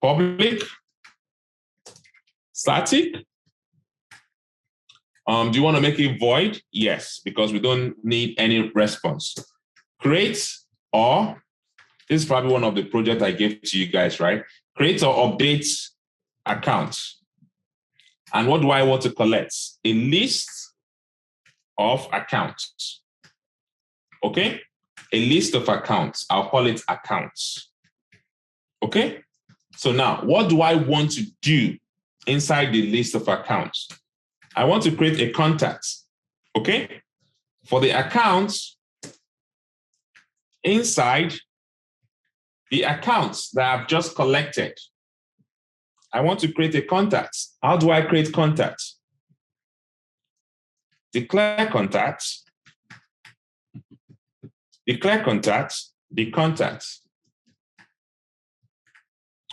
Public, static. Do you want to make it void? Yes, because we don't need any response. Create, or this is probably one of the projects I gave to you guys, right? Create or update accounts. And what do I want to collect? A list of accounts. Okay? A list of accounts. I'll call it accounts. Okay? So now, what do I want to do inside the list of accounts? I want to create a contact. Okay? For the accounts, inside the accounts that I've just collected, I want to create a contact. How do I create contacts? Declare contacts. Declare contacts, the contacts.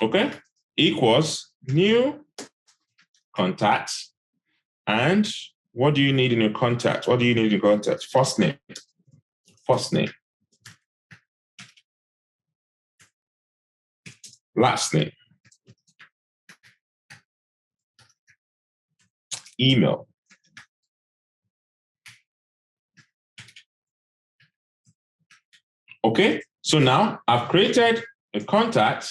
Okay? Equals new contacts. And what do you need in your contact? What do you need in your contact? First name. First name. Last name. Email. Okay, so now I've created a contact,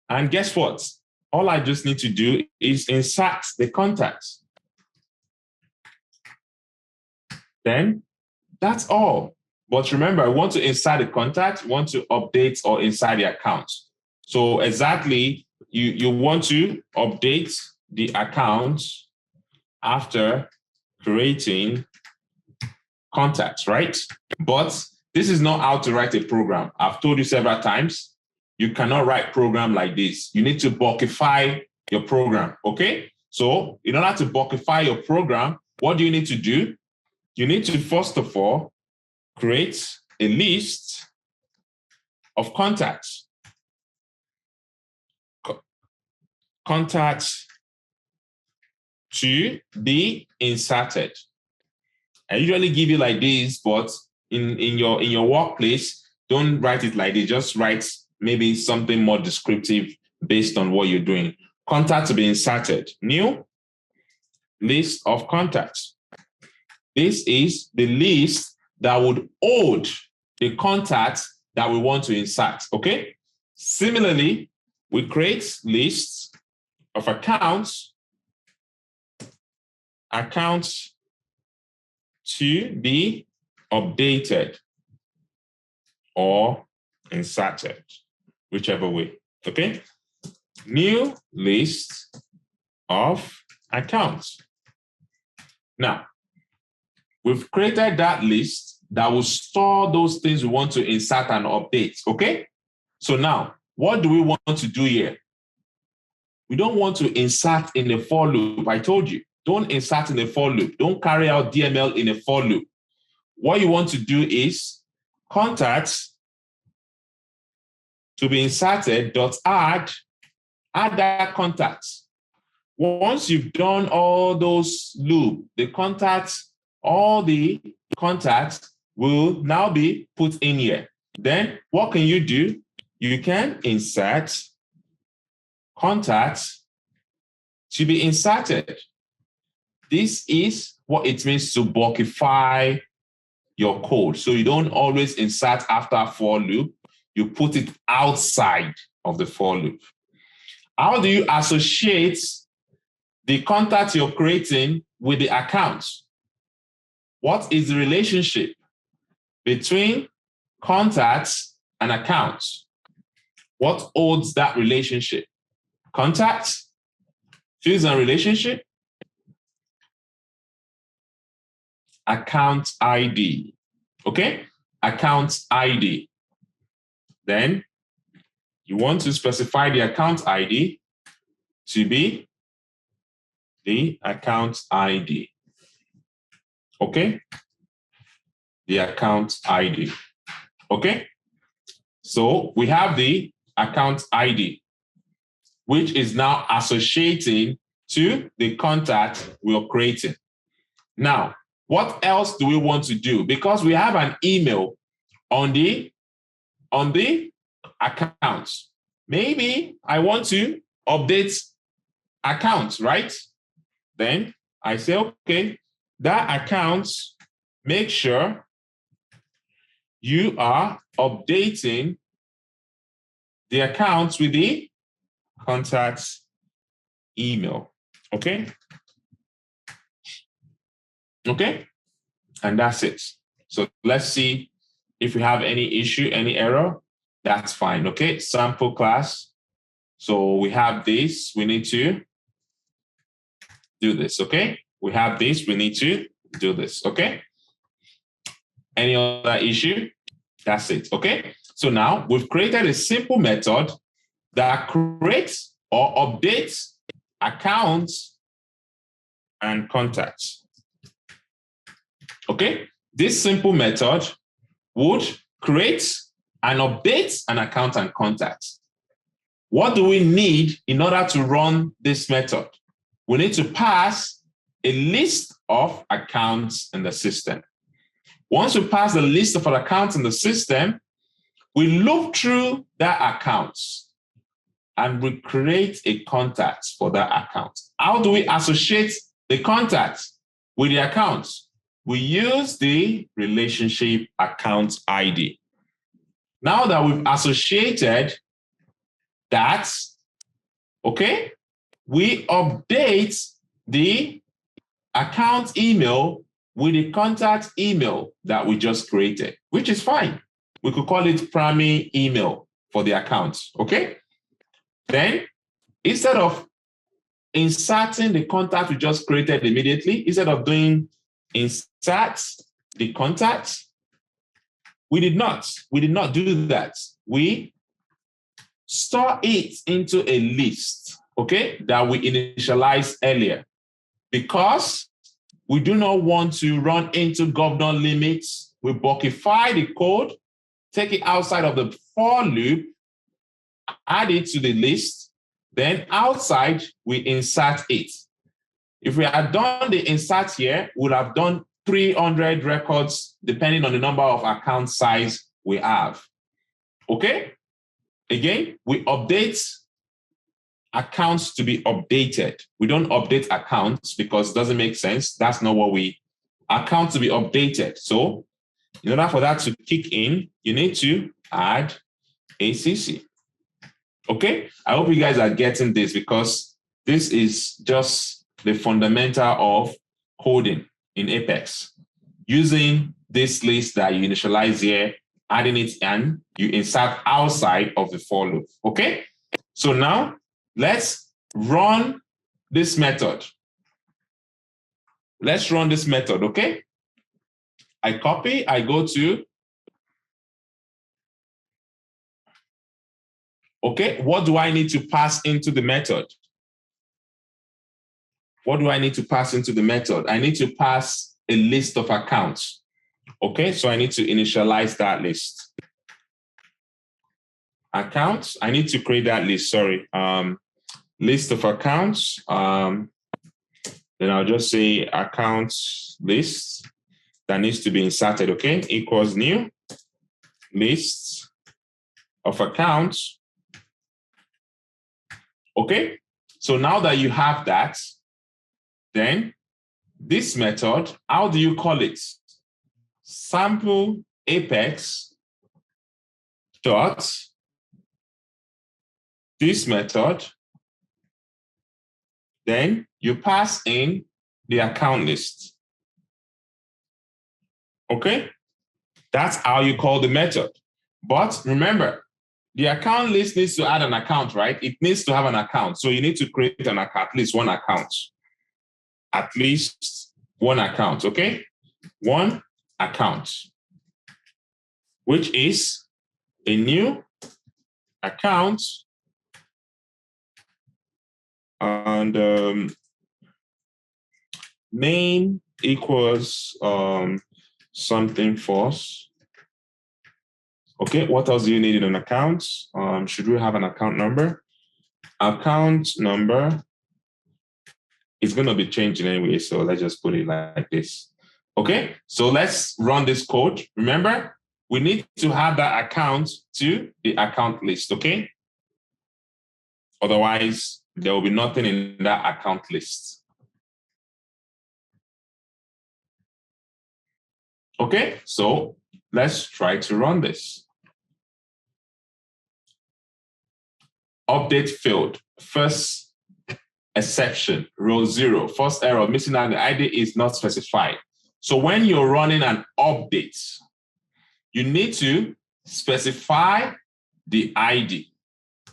and guess what? All I just need to do is insert the contact. Then that's all. But remember, I want to insert the contact, want to update or insert the account. So exactly, you want to update the account after creating contacts, right? But this is not how to write a program. I've told you several times, you cannot write program like this. You need to bulkify your program, okay? So in order to bulkify your program, what do you need to do? You need to, first of all, create a list of contacts. Contacts to be inserted. I usually give you like this, but in your workplace, don't write it like this. Just write maybe something more descriptive based on what you're doing. Contact to be inserted. New list of contacts. This is the list that would hold the contacts that we want to insert, okay? Similarly, we create lists of accounts to be updated or inserted, whichever way, okay? New list of accounts. Now, we've created that list that will store those things we want to insert and update, okay? So now, what do we want to do here? We don't want to insert in the for loop, I told you. Don't insert in a for loop. Don't carry out DML in a for loop. What you want to do is contacts to be inserted dot add that contact. Once you've done all those loop, all the contacts will now be put in here. Then what can you do? You can insert contacts to be inserted. This is what it means to bulkify your code. So you don't always insert after a for loop. You put it outside of the for loop. How do you associate the contact you're creating with the account? What is the relationship between contacts and accounts? What holds that relationship? Contacts, fields and relationship, account ID. Okay? Account ID. Then you want to specify the account ID to be the account ID. Okay? The account ID. Okay? So we have the account ID, which is now associating to the contact we're creating. Now, what else do we want to do? Because we have an email on the account. Maybe I want to update accounts, right? Then I say, okay, that account, make sure you are updating the accounts with the contacts email. Okay? Okay? And that's it. So let's see if we have any issue, any error. That's fine. Okay? Sample class. So we have this. We need to do this. Okay? We have this. We need to do this. Okay? Any other issue? That's it. Okay? So now we've created a simple method that creates or updates accounts and contacts. Okay? This simple method would create and update an account and contact. What do we need in order to run this method? We need to pass a list of accounts in the system. Once we pass the list of accounts in the system, we look through that accounts and we create a contact for that account. How do we associate the contact with the accounts? We use the relationship account ID. Now that we've associated that, okay, we update the account email with the contact email that we just created, which is fine. We could call it primary email for the account, okay? Then, instead of inserting the contact we just created immediately, instead of doing insert the contact, we did not do that. We store it into a list, okay, that we initialized earlier, because we do not want to run into governor limits. We bulkify the code, take it outside of the for loop, add it to the list, then outside we insert it. If we had done the insert here, we would have done 300 records depending on the number of account size we have. Okay? Again, we update accounts to be updated. We don't update accounts because it doesn't make sense. That's not what accounts to be updated. So in order for that to kick in, you need to add ACC. Okay? I hope you guys are getting this, because this is just the fundamental of coding in Apex. Using this list that you initialize here, adding it in, you insert outside of the for loop. Okay? So now let's run this method. Let's run this method, okay? I copy, I go to, okay, what do I need to pass into the method? What do I need to pass into the method? I need to pass a list of accounts. Okay, so I need to initialize that list. Accounts, I need to create that list, sorry. List of accounts. Then I'll just say accounts list that needs to be inserted, okay? Equals new list of accounts. Okay, so now that you have that, then this method, how do you call it? Sample apex dot this method, then you pass in the account list. Okay, that's how you call the method. But remember, the account list needs to add an account, right? It needs to have an account. So you need to create an account, at least one account. At least one account, okay? One account, which is a new account and name equals something false. Okay, what else do you need in an account? Should we have an account number? Account number is going to be changing anyway, so let's just put it like this. Okay, so let's run this code. Remember, we need to add that account to the account list, okay? Otherwise, there will be nothing in that account list. Okay, so let's try to run this. Update failed. First exception, row 0. First error, missing out the ID is not specified. So when you're running an update, you need to specify the ID.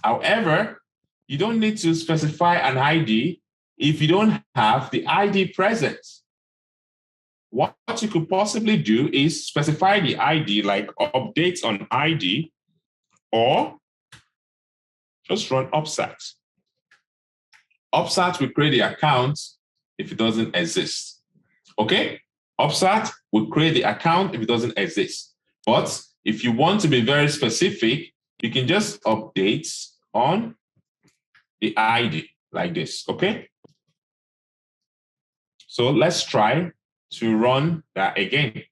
However, you don't need to specify an ID if you don't have the ID present. What you could possibly do is specify the ID, like update on ID, or just run upsat. Upsat will create the account if it doesn't exist. Okay? Upsat will create the account if it doesn't exist. But if you want to be very specific, you can just update on the ID like this. Okay? So let's try to run that again.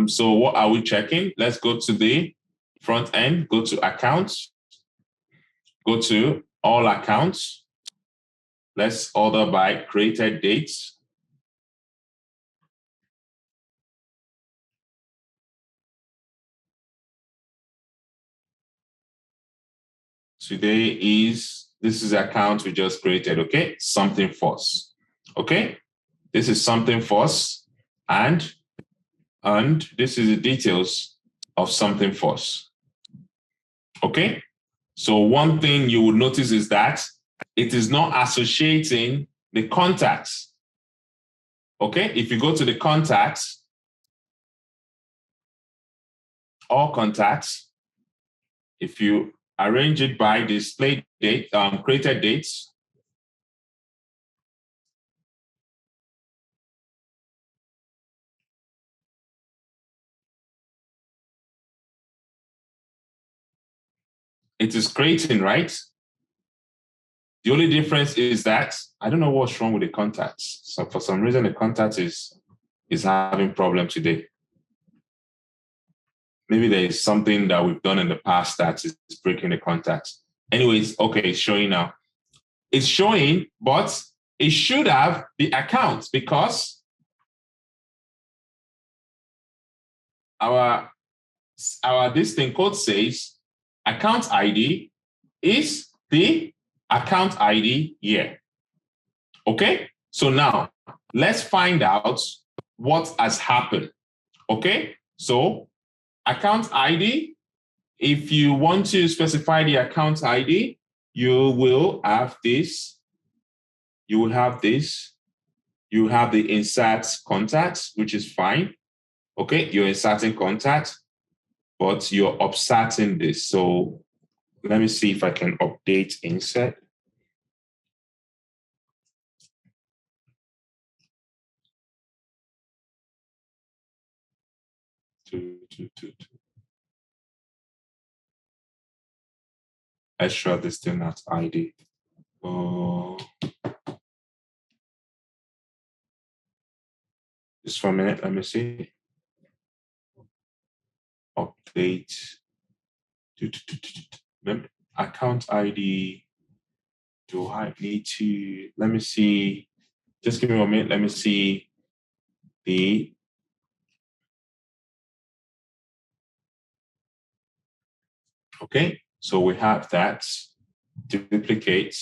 So what are we checking? Let's go to the front end, go to accounts, go to all accounts. Let's order by created dates. This is account we just created, okay? Something false, okay? This is something false, and this is the details of something false, okay? So one thing you would notice is that it is not associating the contacts, okay? If you go to the contacts, all contacts, if you arrange it by display date, created dates, it is creating, right? The only difference is that I don't know what's wrong with the contacts. So for some reason, the contact is having problem today. Maybe there is something that we've done in the past that is breaking the contacts. Anyways, okay, it's showing now. It's showing, but it should have the account because our this thing code says account ID is the account ID here. Okay, so now let's find out what has happened. Okay, so account ID, if you want to specify the account ID, you will have this. You will have this. You have the insert contacts, which is fine. Okay, you're inserting contact, but you're upsetting this. So Let me see if I can update insert. Extra this thing at ID. Just for a minute, let me see. Update. Account ID. Do I need to? Let me see. Just give me 1 minute. Let me see the. Okay, so we have that. Duplicate.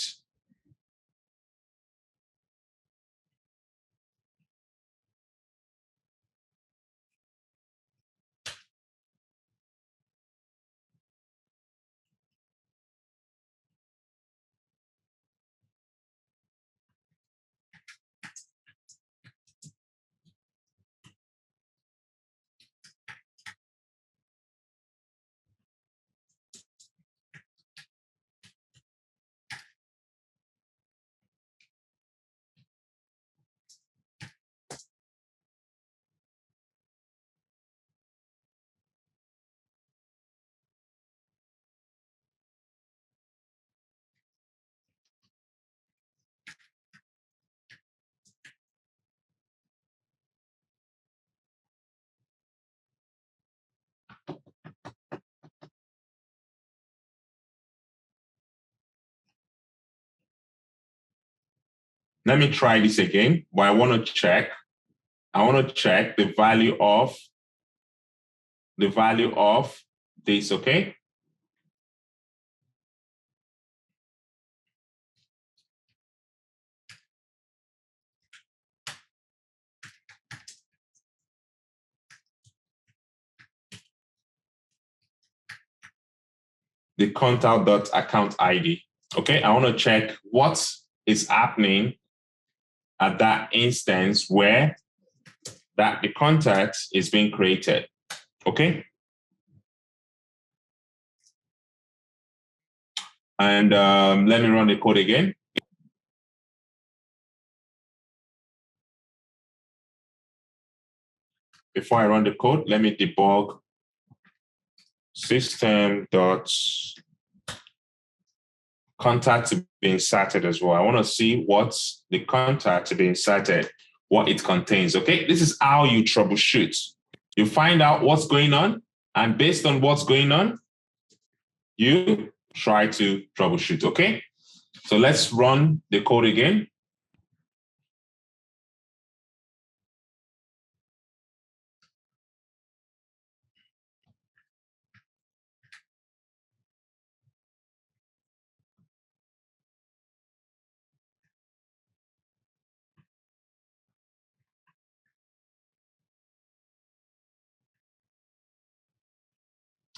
Let me try this again, but I want to check. I want to check the value of this, okay? The contact.account ID. Okay, I want to check what is happening at that instance where that the contact is being created. Okay. And let me run the code again. Before I run the code, let me debug system.contact to be inserted as well. I want to see what's the contact to be inserted, what it contains. Okay, this is how you troubleshoot. You find out what's going on, and based on what's going on, you try to troubleshoot. Okay, so let's run the code again.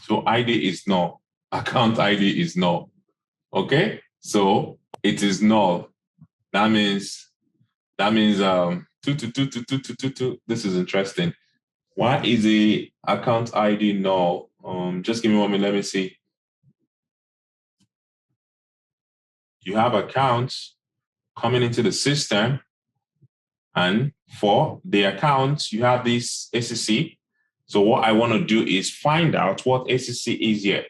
So ID is null. Account ID is null. Okay, so it is null. That means two. This is interesting. Why is the account ID null? Just give me 1 minute. Let me see. You have accounts coming into the system, and for the accounts, you have this ACC. So what I want to do is find out what ACC is here.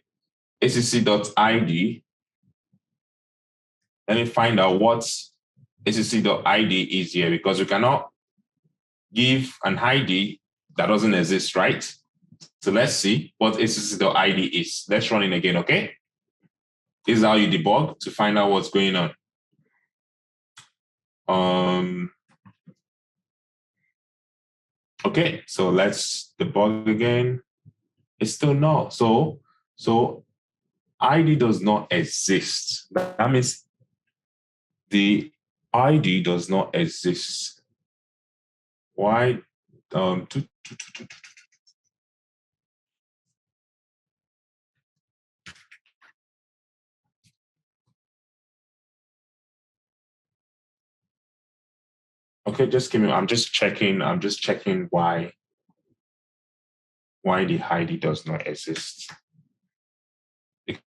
ACC.ID. Let me find out what ACC.ID is here, because we cannot give an ID that doesn't exist, right? So let's see what ACC.ID is. Let's run it again, okay? This is how you debug to find out what's going on. Okay, so let's debug again. It's still null. So ID does not exist. That means the ID does not exist. Why? Okay, just give me. I'm just checking why the ID does not exist.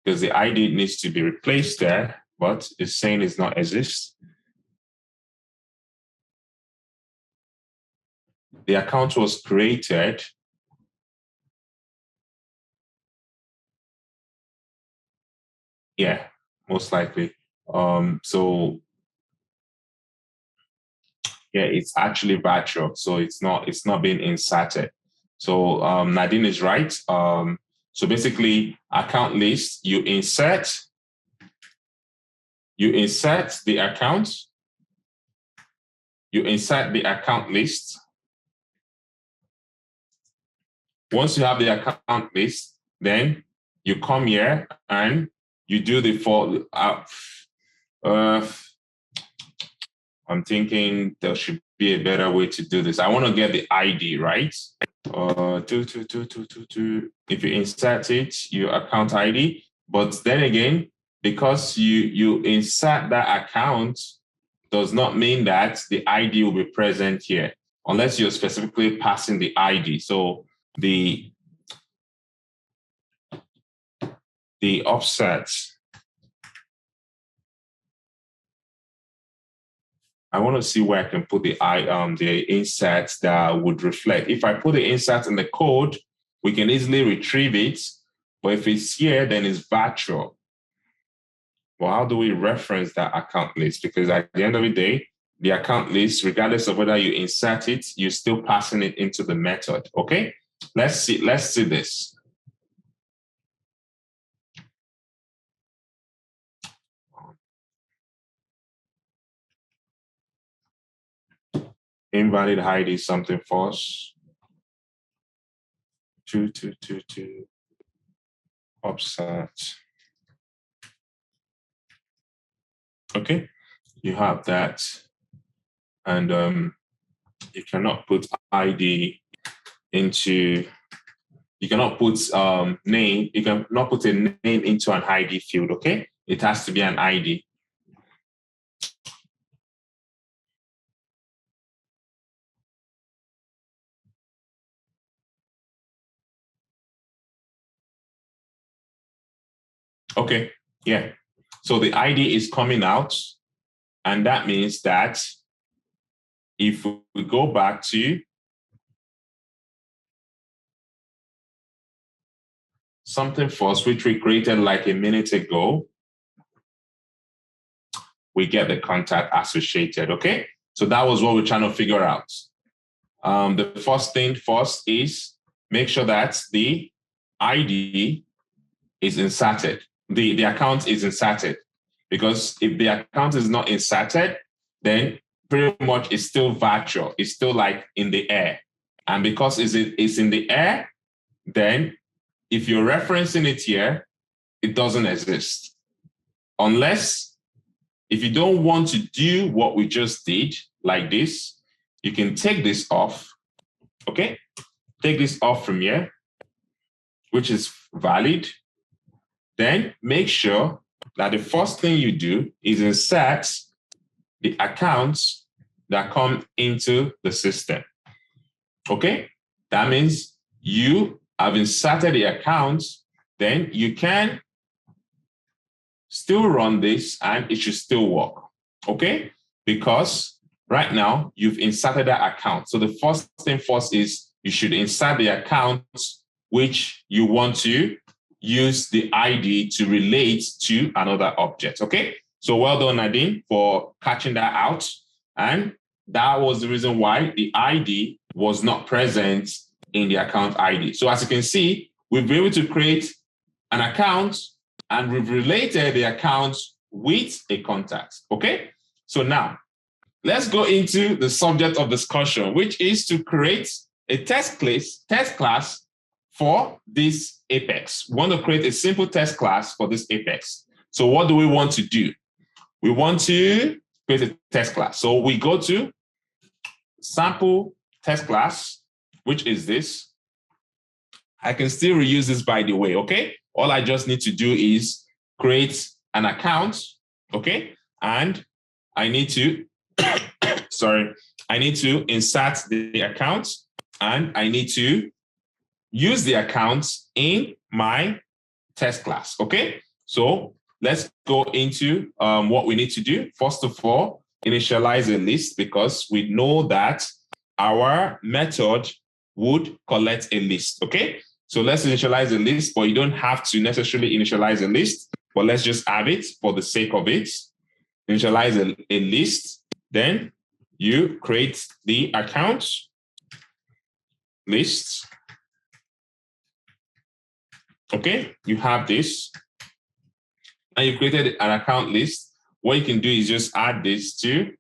because the ID needs to be replaced there, but it's saying it's not exist. The account was created. Yeah, most likely. So yeah, it's actually virtual, so it's not being inserted. So Nadine is right. So basically, account list, you insert the account, you insert the account list. Once you have the account list, then you come here and you do the I'm thinking there should be a better way to do this. I want to get the ID, right? If you insert it, your account ID. But then again, because you insert that account does not mean that the ID will be present here, unless you're specifically passing the ID. So the offset, I want to see where I can put the inserts that would reflect. If I put the insert in the code, we can easily retrieve it. But if it's here, then it's virtual. Well, how do we reference that account list? Because at the end of the day, the account list, regardless of whether you insert it, you're still passing it into the method. Okay, let's see this. Invalid ID something false. 2222 offset. Okay, you have that, and you cannot put ID into. You cannot put name. You cannot put a name into an ID field. Okay, it has to be an ID. Okay, yeah. So the ID is coming out, and that means that if we go back to something false, which we created like a minute ago, we get the contact associated, okay? So that was what we're trying to figure out. The first thing first is make sure that the ID is inserted, the account is inserted. Because if the account is not inserted, then pretty much it's still virtual. It's still like in the air. And because it's in the air, then if you're referencing it here, it doesn't exist. Unless, if you don't want to do what we just did, like this, you can take this off, okay? Take this off from here, which is valid. Then make sure that the first thing you do is insert the accounts that come into the system. Okay? That means you have inserted the accounts, then you can still run this and it should still work. Okay? Because right now you've inserted that account. So the first thing first is you should insert the accounts which you want to use the ID to relate to another object. Okay? So well done, Nadine, for catching that out. And that was the reason why the ID was not present in the account ID. So as you can see, we've been able to create an account and we've related the account with a contact. Okay? So now, let's go into the subject of discussion, which is to create a test class for this Apex. We want to create a simple test class for this Apex. So what do we want to do? We want to create a test class. So we go to sample test class, which is this. I can still reuse this, by the way, okay? All I just need to do is create an account, okay? And I need to, I need to insert the account and I need to use the account in my test class, okay? So let's go into what we need to do. First of all, initialize a list, because we know that our method would collect a list, okay? So let's initialize a list, but you don't have to necessarily initialize a list, but let's just have it for the sake of it. Initialize a list, then you create the account list. Okay, you have this, and you created an account list. What you can do is just add this to,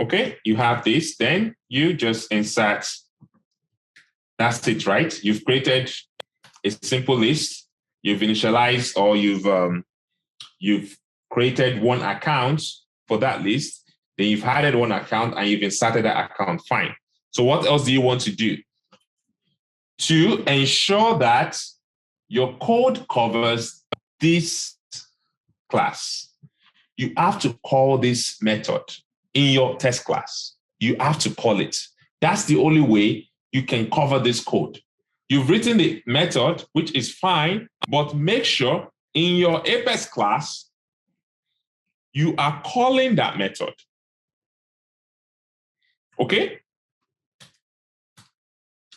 okay, you have this, then you just insert. That's it, right? You've created a simple list. You've initialized, or you've created one account for that list. Then you've added one account and you've inserted that account. Fine. So what else do you want to do? To ensure that your code covers this class, you have to call this method in your test class. You have to call it. That's the only way you can cover this code. You've written the method, which is fine, but make sure in your Apex class, you are calling that method. Okay?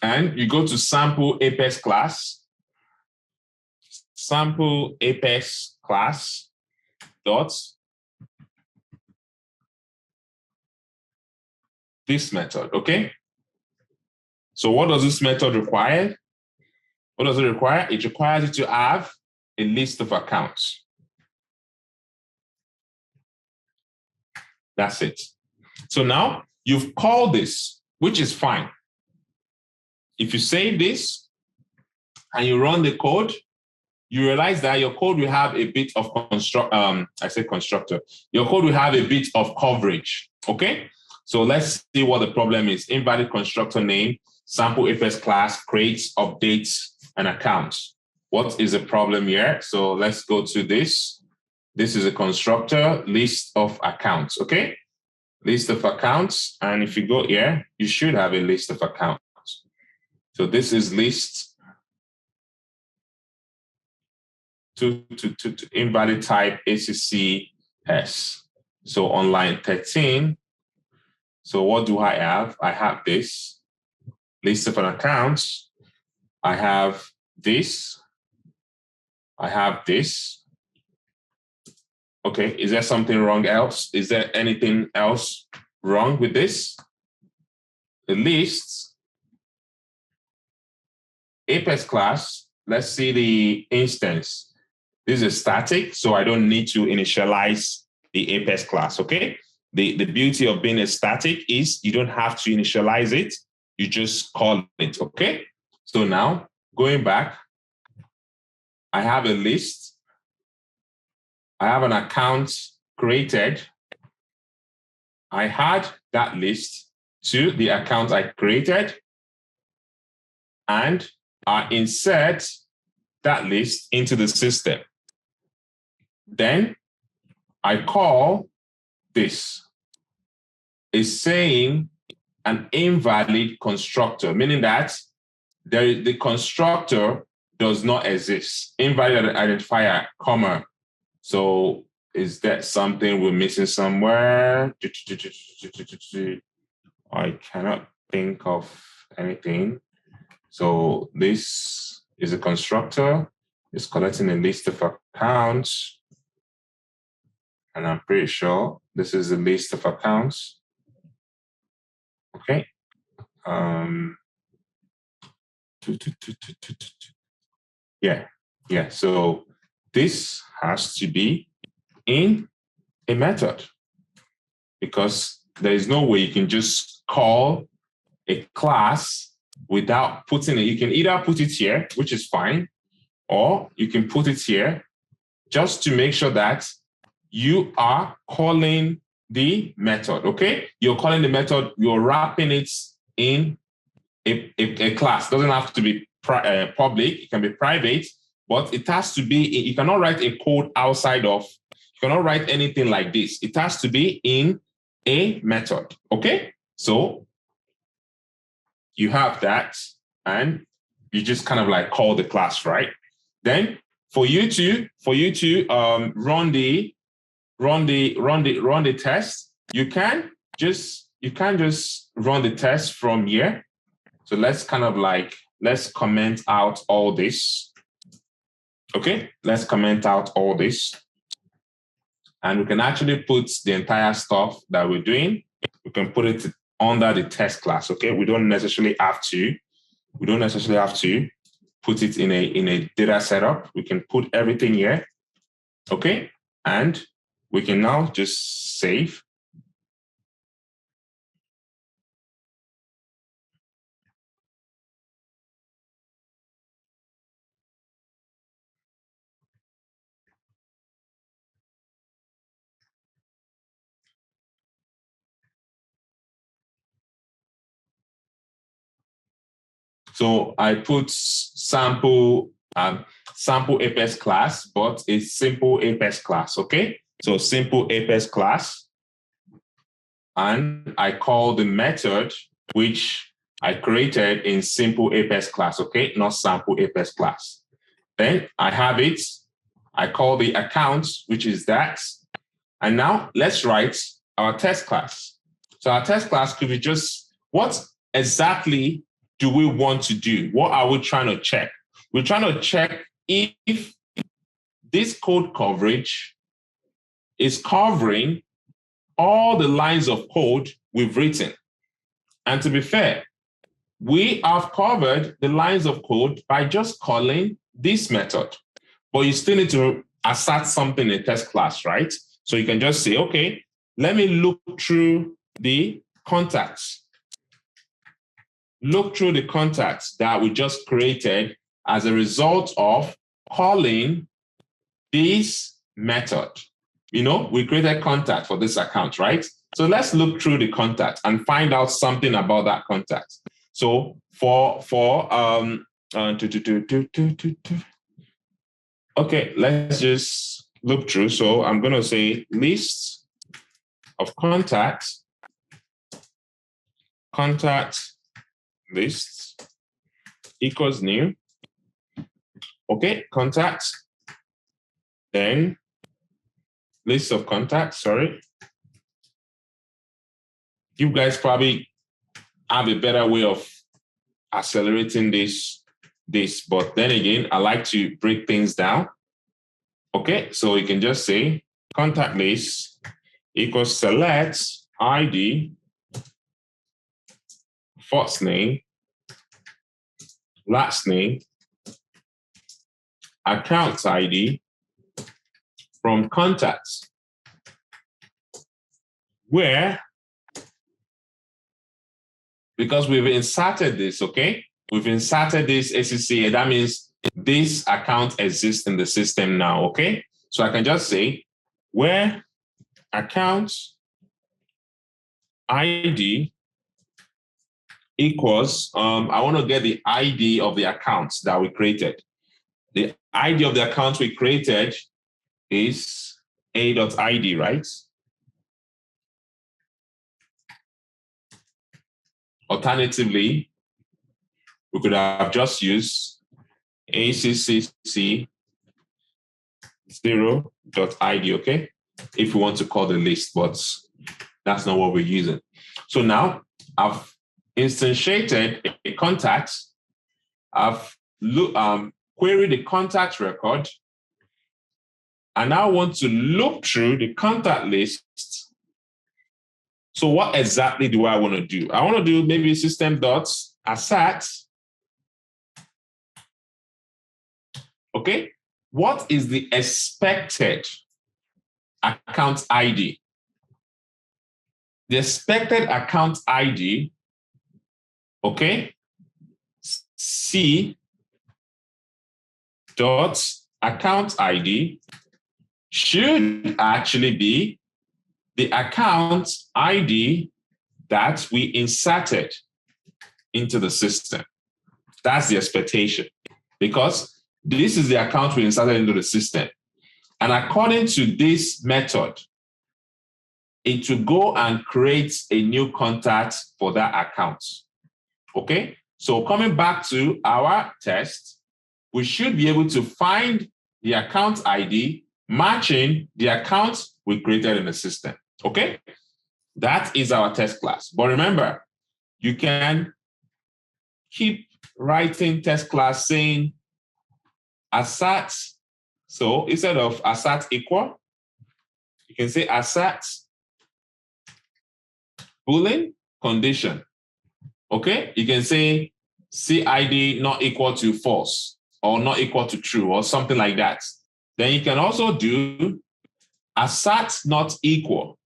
And you go to sample Apex class, sample Apex class dot this method, okay? So what does this method require? What does it require? It requires you to have a list of accounts. That's it. So now you've called this, which is fine. If you save this and you run the code, you realize that your code will have a bit of constructor. Your code will have a bit of coverage, okay? So let's see what the problem is. Invalid constructor name, sample Apex class, creates, updates, an account. What is the problem here? So let's go to this. This is a constructor, list of accounts, okay? List of accounts. And if you go here, you should have a list of accounts. So this is list to invalid type ACCS. So on line 13, so what do I have? I have this list of an account. I have this. I have this. Okay, is there something wrong else? Is there anything else wrong with this? The list, Apex class, let's see the instance. This is static, so I don't need to initialize the Apex class, okay? The beauty of being a static is you don't have to initialize it. You just call it, okay? So now, going back, I have a list. I have an account created. I add that list to the account I created, and I insert that list into the system. Then I call this. It's saying an invalid constructor, meaning that the constructor does not exist. Invalid identifier, comma. So is that something we're missing somewhere? I cannot think of anything. So this is a constructor. It's collecting a list of accounts. And I'm pretty sure this is a list of accounts. Okay. Yeah. So this has to be in a method, because there is no way you can just call a class without putting it. You can either put it here, which is fine, or you can put it here just to make sure that you are calling the method, okay? You're calling the method, you're wrapping it in a class. It doesn't have to be public, it can be private, but it has to be, you cannot write a code outside of, you cannot write anything like this. It has to be in a method, okay? So you have that, and you just kind of like call the class, right? Then for you to run the test, you can just run the test from here. So let's comment out all this. Okay, let's comment out all this. And we can actually put the entire stuff that we're doing, we can put it under the test class. Okay, we don't necessarily have to put it in a data setup. We can put everything here. Okay, and we can now just save. So I put sample Apex class, but it's simple Apex class. Okay, so simple Apex class, and I call the method which I created in simple Apex class. Okay, not sample Apex class. Then I have it. I call the account, which is that. And now let's write our test class. So our test class could be just, what exactly do we want to do? What are we trying to check? We're trying to check if this code coverage is covering all the lines of code we've written. And to be fair, we have covered the lines of code by just calling this method. But you still need to assert something in the test class, right? So you can just say, okay, let me look through the contacts. Look through the contacts that we just created as a result of calling this method. You know, we created contact for this account, right? So let's look through the contact and find out something about that contact. So okay, let's just look through. So I'm going to say list of contacts, contact list equals new. Okay, contacts, then list of contacts, sorry. You guys probably have a better way of accelerating this, but then again, I like to break things down. Okay, so you can just say contact list equals select ID, first name, last name, account ID from contacts, where, because we've inserted this, okay? We've inserted this ACCA, that means this account exists in the system now, okay? So I can just say where account ID equals, I want to get the ID of the accounts that we created. The ID of the account we created is a.id, right? Alternatively, we could have just used accc 0.id, okay? If we want to call the list, but that's not what we're using. So now I've instantiated a contact. I've queried the contact record. And I want to look through the contact list. So what exactly do I want to do? I want to do maybe system.assert. Okay, what is the expected account ID? The expected account ID, okay, C dot account ID should actually be the account ID that we inserted into the system. That's the expectation, because this is the account we inserted into the system. And according to this method, it will go and create a new contact for that account. Okay? So coming back to our test, we should be able to find the account ID matching the account we created in the system. Okay? That is our test class. But remember, you can keep writing test class saying assert. So instead of assert equal, you can say assert Boolean condition. Okay? You can say CID not equal to false or not equal to true or something like that. Then you can also do assert not equal.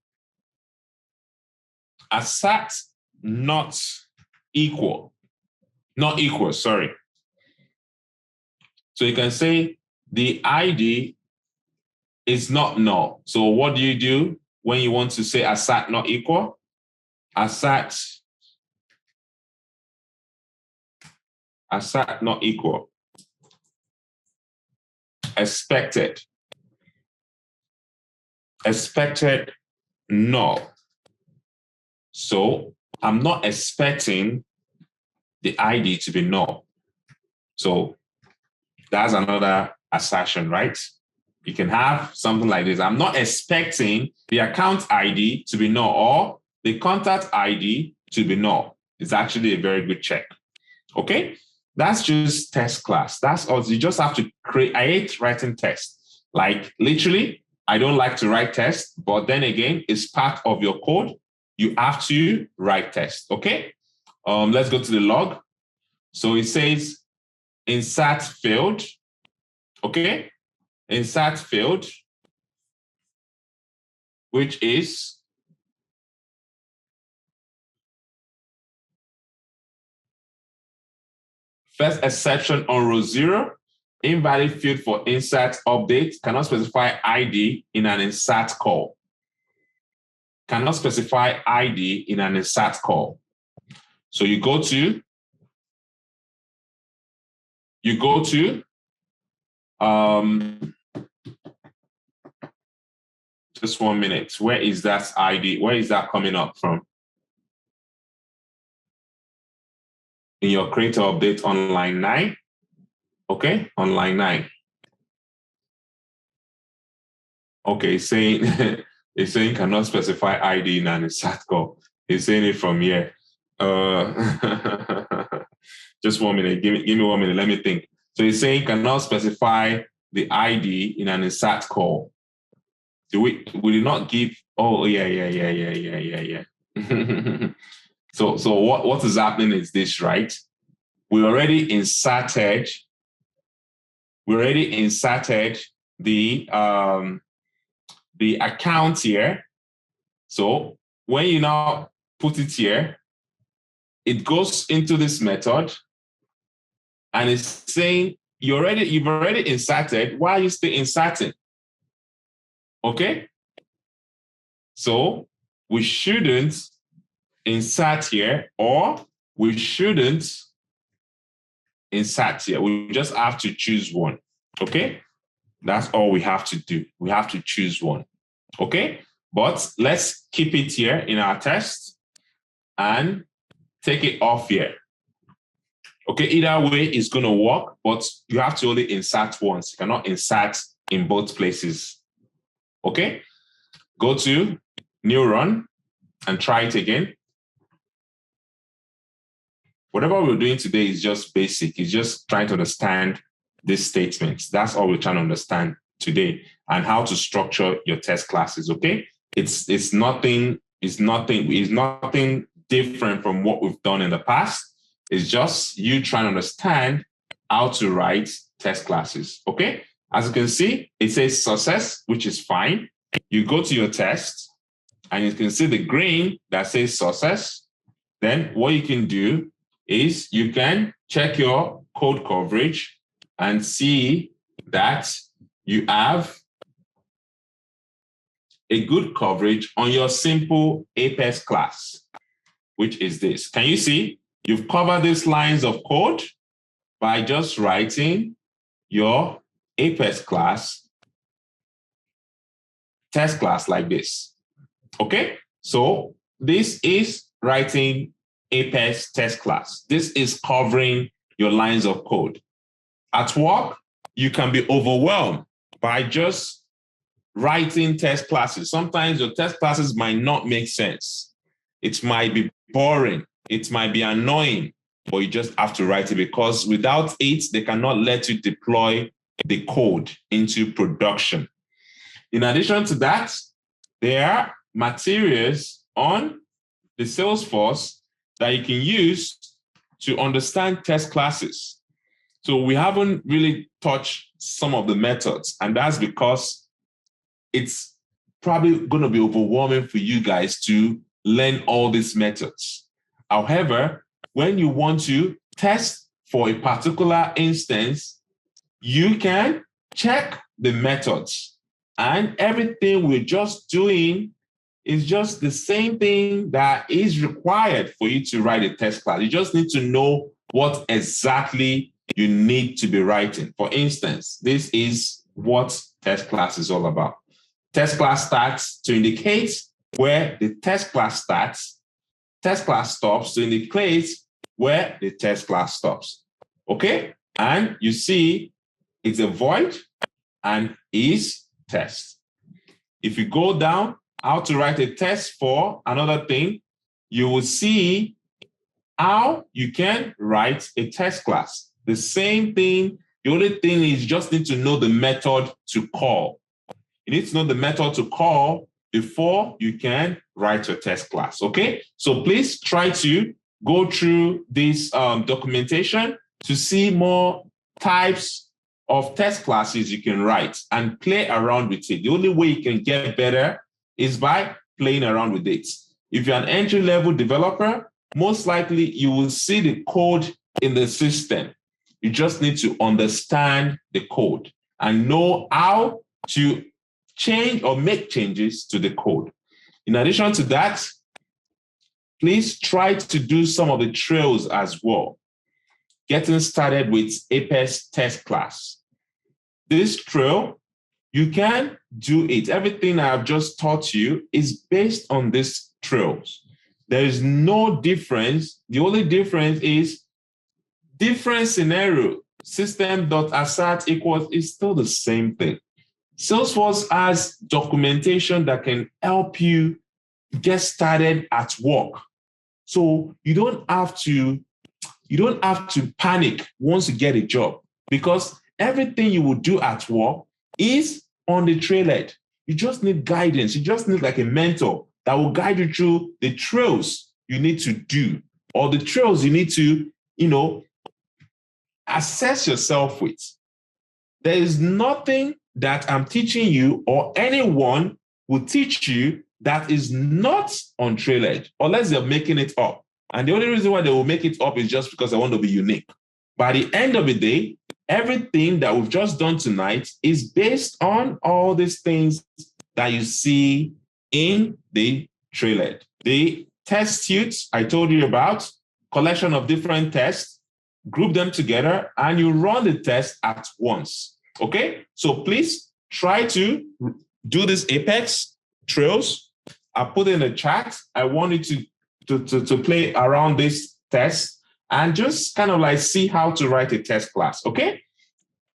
Assert not equal. Not equal, sorry. So you can say the ID is not null. So what do you do when you want to say assert not equal? Assert not equal. Expected null. So I'm not expecting the ID to be null. So that's another assertion, right? You can have something like this. I'm not expecting the account ID to be null or the contact ID to be null. It's actually a very good check. Okay? That's just test class. That's all. You just have to create. I hate writing tests. Like literally, I don't like to write tests, but then again, it's part of your code. You have to write tests. Okay? Let's go to the log. So it says insert field. Okay? Insert field, which is first exception on row 0, invalid field for insert update, cannot specify ID in an insert call. Cannot specify ID in an insert call. So you go to just 1 minute. Where is that ID? Where is that coming up from? In your creator update on line 9. Okay, on line 9. Okay, it's saying cannot specify ID in an insert call. It's saying it from here. Just 1 minute. Give me 1 minute. Let me think. So it's saying cannot specify the ID in an insert call. We did not give. Oh yeah. So what is happening is this, right? We already inserted the account here. So when you now put it here, it goes into this method and it's saying you've already inserted. Why are you still inserting? Okay. So we shouldn't insert here, or we shouldn't insert here. We just have to choose one. Okay. That's all we have to do. We have to choose one. Okay. But let's keep it here in our test and take it off here. Okay, either way it's going to work, but you have to only insert once. You cannot insert in both places. Okay, go to new run and try it again. Whatever we're doing today is just basic. It's just trying to understand these statements. That's all we're trying to understand today, and how to structure your test classes. Okay, it's nothing different from what we've done in the past. It's just you trying to understand how to write test classes. Okay, as you can see, it says success, which is fine. You go to your test and you can see the green that says success. Then what you can do is you can check your code coverage and see that you have a good coverage on your simple Apex class, which is this. Can you see? You've covered these lines of code by just writing your Apex class, test class like this. Okay? So this is writing Apex test class. This is covering your lines of code. At work, you can be overwhelmed by just writing test classes. Sometimes your test classes might not make sense. It might be boring. It might be annoying, but you just have to write it because without it, they cannot let you deploy the code into production. In addition to that, there are materials on the Salesforce that you can use to understand test classes. So we haven't really touched some of the methods, and that's because it's probably going to be overwhelming for you guys to learn all these methods. However, when you want to test for a particular instance, you can check the methods, and everything we're just doing is just the same thing that is required for you to write a test class. You just need to know what exactly you need to be writing. For instance, this is what test class is all about. Test class starts to indicate where the test class starts. Test class stops to indicate where the test class stops. Okay? And you see it's a void and is test. If you go down, how to write a test for another thing, you will see how you can write a test class. The same thing, the only thing is you just need to know the method to call. You need to know the method to call before you can write your test class, okay? So please try to go through this documentation to see more types of test classes you can write and play around with it. The only way you can get better is by playing around with it. If you're an entry-level developer, most likely you will see the code in the system. You just need to understand the code and know how to change or make changes to the code. In addition to that, please try to do some of the trails as well. Getting started with Apex test class. This trail, you can do it. Everything I've just taught you is based on these trails. There is no difference. The only difference is different scenario. System.assert equals is still the same thing. Salesforce has documentation that can help you get started at work. So you don't have to panic once you get a job, because everything you will do at work is on the trailhead. You just need guidance. You just need like a mentor that will guide you through the trails you need to do, or the trails you need to, assess yourself with. There is nothing that I'm teaching you or anyone will teach you that is not on trailhead, unless they're making it up. And the only reason why they will make it up is just because they want to be unique. By the end of the day, everything that we've just done tonight is based on all these things that you see in the trailhead. The test suites I told you about, collection of different tests, group them together, and you run the test at once. Okay? So please try to do this Apex trails. I put in the chat. I want you to play around this test and just kind of like see how to write a test class. Okay?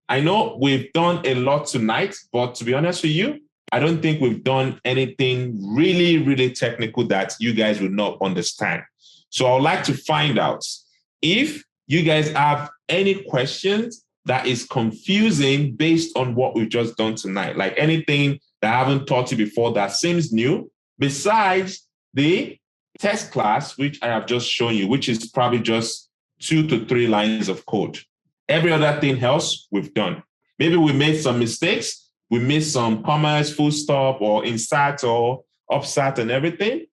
I know we've done a lot tonight, but to be honest with you, I don't think we've done anything really, really technical that you guys will not understand. So I would like to find out if you guys have any questions that is confusing based on what we've just done tonight, like anything that I haven't taught you before that seems new, besides the test class, which I have just shown you, which is probably just 2 to 3 lines of code. Every other thing else we've done. Maybe we made some mistakes. We missed some commas, full stop, or insert or upsert and everything.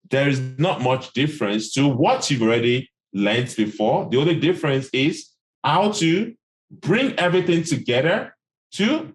There is not much difference to what you've already learned before. The only difference is how to bring everything together to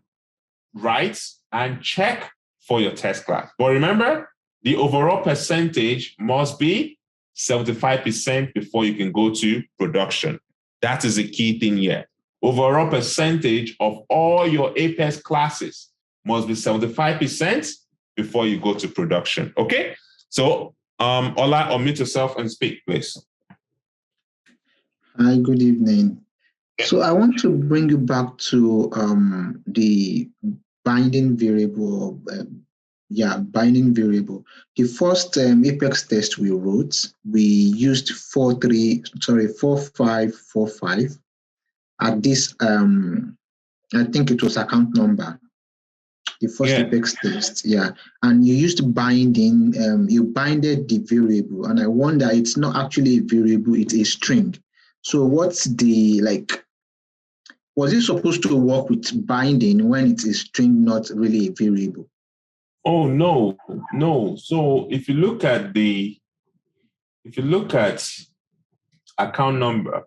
write and check for your test class. But remember, the overall percentage must be 75% before you can go to production. That is the key thing here. Overall percentage of all your Apex classes must be 75% before you go to production. Okay? So Ola, unmute yourself and speak, please. Hi, good evening. So I want to bring you back to the binding variable. Binding variable. The first Apex test we wrote, we used 4545 at this. I think it was account number. The first Apex test, and you used binding. You binded the variable, and I wonder it's not actually a variable; it's a string. So what's the was it supposed to work with binding when it's a string, not really a variable? Oh, no. So if you look at account number,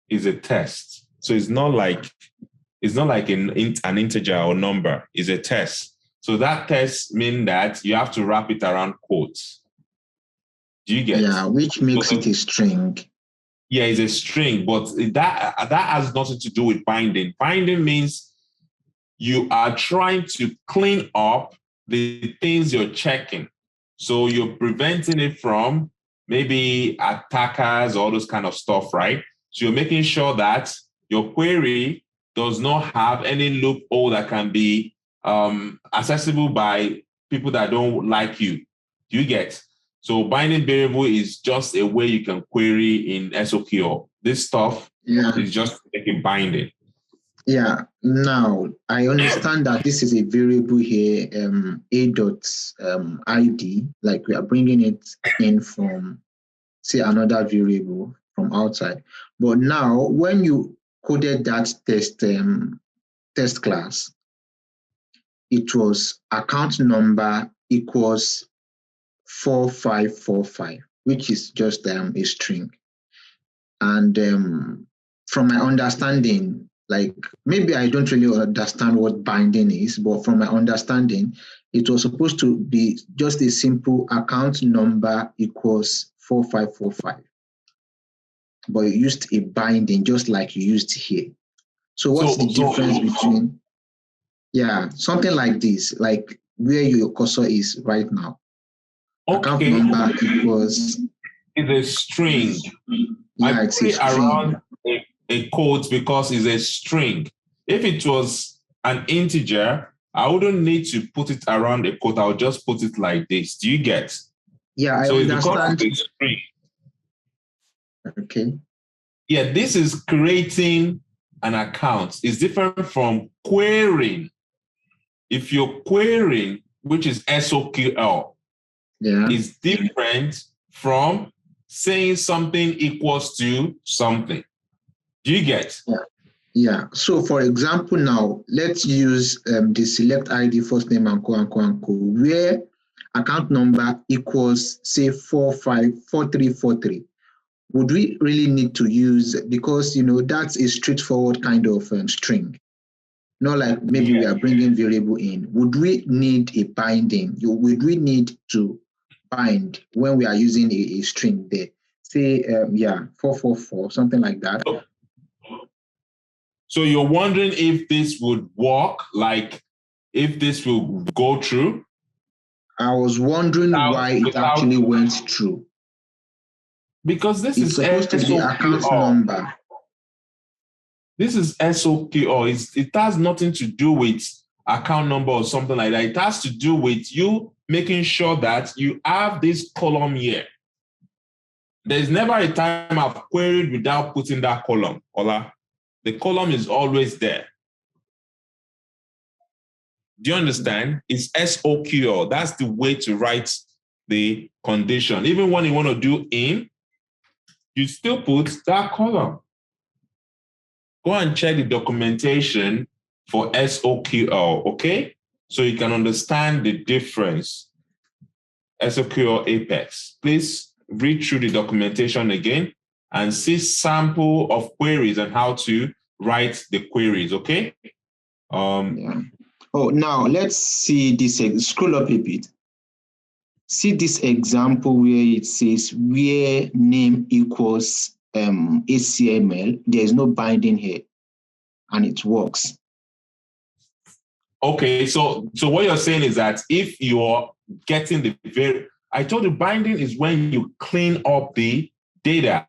is a test. So it's not like an integer or number. It's a test. So that test means that you have to wrap it around quotes. Do you get? Yeah, which makes it a string. Yeah, it's a string, but that has nothing to do with binding. Binding means you are trying to clean up the things you're checking. So you're preventing it from maybe attackers, all those kind of stuff, right? So you're making sure that your query does not have any loophole that can be accessible by people that don't like you. Do you get? So binding variable is just a way you can query in SOQL. This stuff is just making binding. Yeah, now I understand that this is a variable here, a.id, like we are bringing it in from, say, another variable from outside. But now, when you coded that test class, it was account number equals 4545, which is just a string. And from my understanding, like maybe I don't really understand what binding is, but from my understanding, it was supposed to be just a simple account number equals 4545. But you used a binding just like you used here. So what's the difference between, something like this, like where your cursor is right now? Okay. Account number equals... It's a string. Yeah, it's a string. Around a quote because it's a string. If it was an integer, I wouldn't need to put it around a quote. I'll just put it like this. Do you get? Yeah, I understand. It's a string. Okay. Yeah, this is creating an account. It's different from querying. If you're querying, which is SOQL, is different from saying something equals to something. Do you get? Yeah. So, for example, now let's use the select ID first name and co, where account number equals, say, 454343. Would we really need to use, because that's a straightforward kind of string, not like maybe we are bringing variable in. Would we need a binding? Would we need to bind when we are using a string there? Say, 444, something like that. So you're wondering if this would work, like if this will go through? I was wondering why it actually went through. Because this it's is supposed to be account number. This is SOQL. It has nothing to do with account number or something like that. It has to do with you making sure that you have this column here. There's never a time I've queried without putting that column, Ola. The column is always there. Do you understand? It's SOQL. That's the way to write the condition. Even when you want to do in, you still put that column. Go and check the documentation for SOQL, okay? So you can understand the difference. SOQL Apex. Please read through the documentation again and see sample of queries and how to write the queries, okay? Oh, now let's see this. Scroll up a bit. See this example where it says where name equals HTML. There is no binding here, and it works. Okay, so what you're saying is that if you're getting I told you binding is when you clean up the data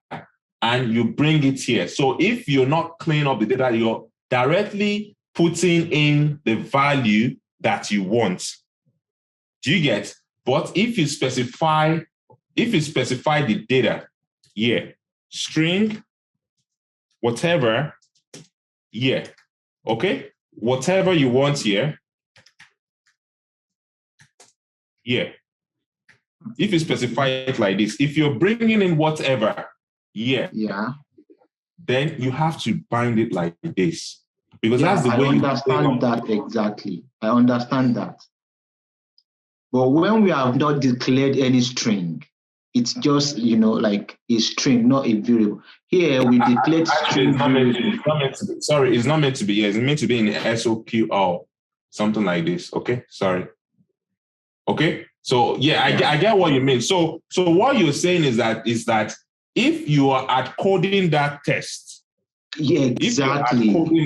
and you bring it here. So if you're not cleaning up the data, you're directly putting in the value that you want. Do you get? But if you specify the data, yeah, string, whatever, yeah, okay, whatever you want here, yeah. If you specify it like this, if you're bringing in whatever, yeah, then you have to bind it like this. Because that's the way I understand that exactly. I understand that. But when we have not declared any string, it's just, like a string, not a variable. Here we declared string variable. It's not meant to be. It's meant to be in the SOQL, something like this. Okay, sorry. Okay, so yeah, I get what you mean. So what you're saying is that if you are coding that test, yeah, exactly. If we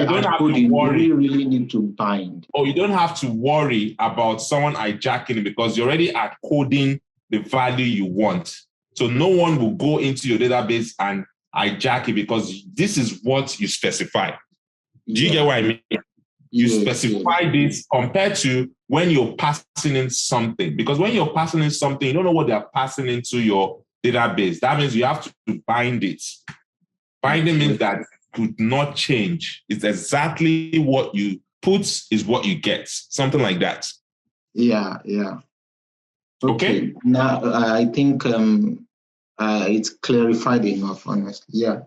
are coding, do we really need to bind? Oh, you don't have to worry about someone hijacking it because you're already coding the value you want. So no one will go into your database and hijack it because this is what you specify. Do you get what I mean? You specify this compared to when you're passing in something. Because when you're passing in something, you don't know what they're passing into your database. That means you have to bind it. Binding means that it could not change. It's exactly what you put is what you get. Something like that. Yeah. Okay. Now I think it's clarified enough, honestly. Yeah.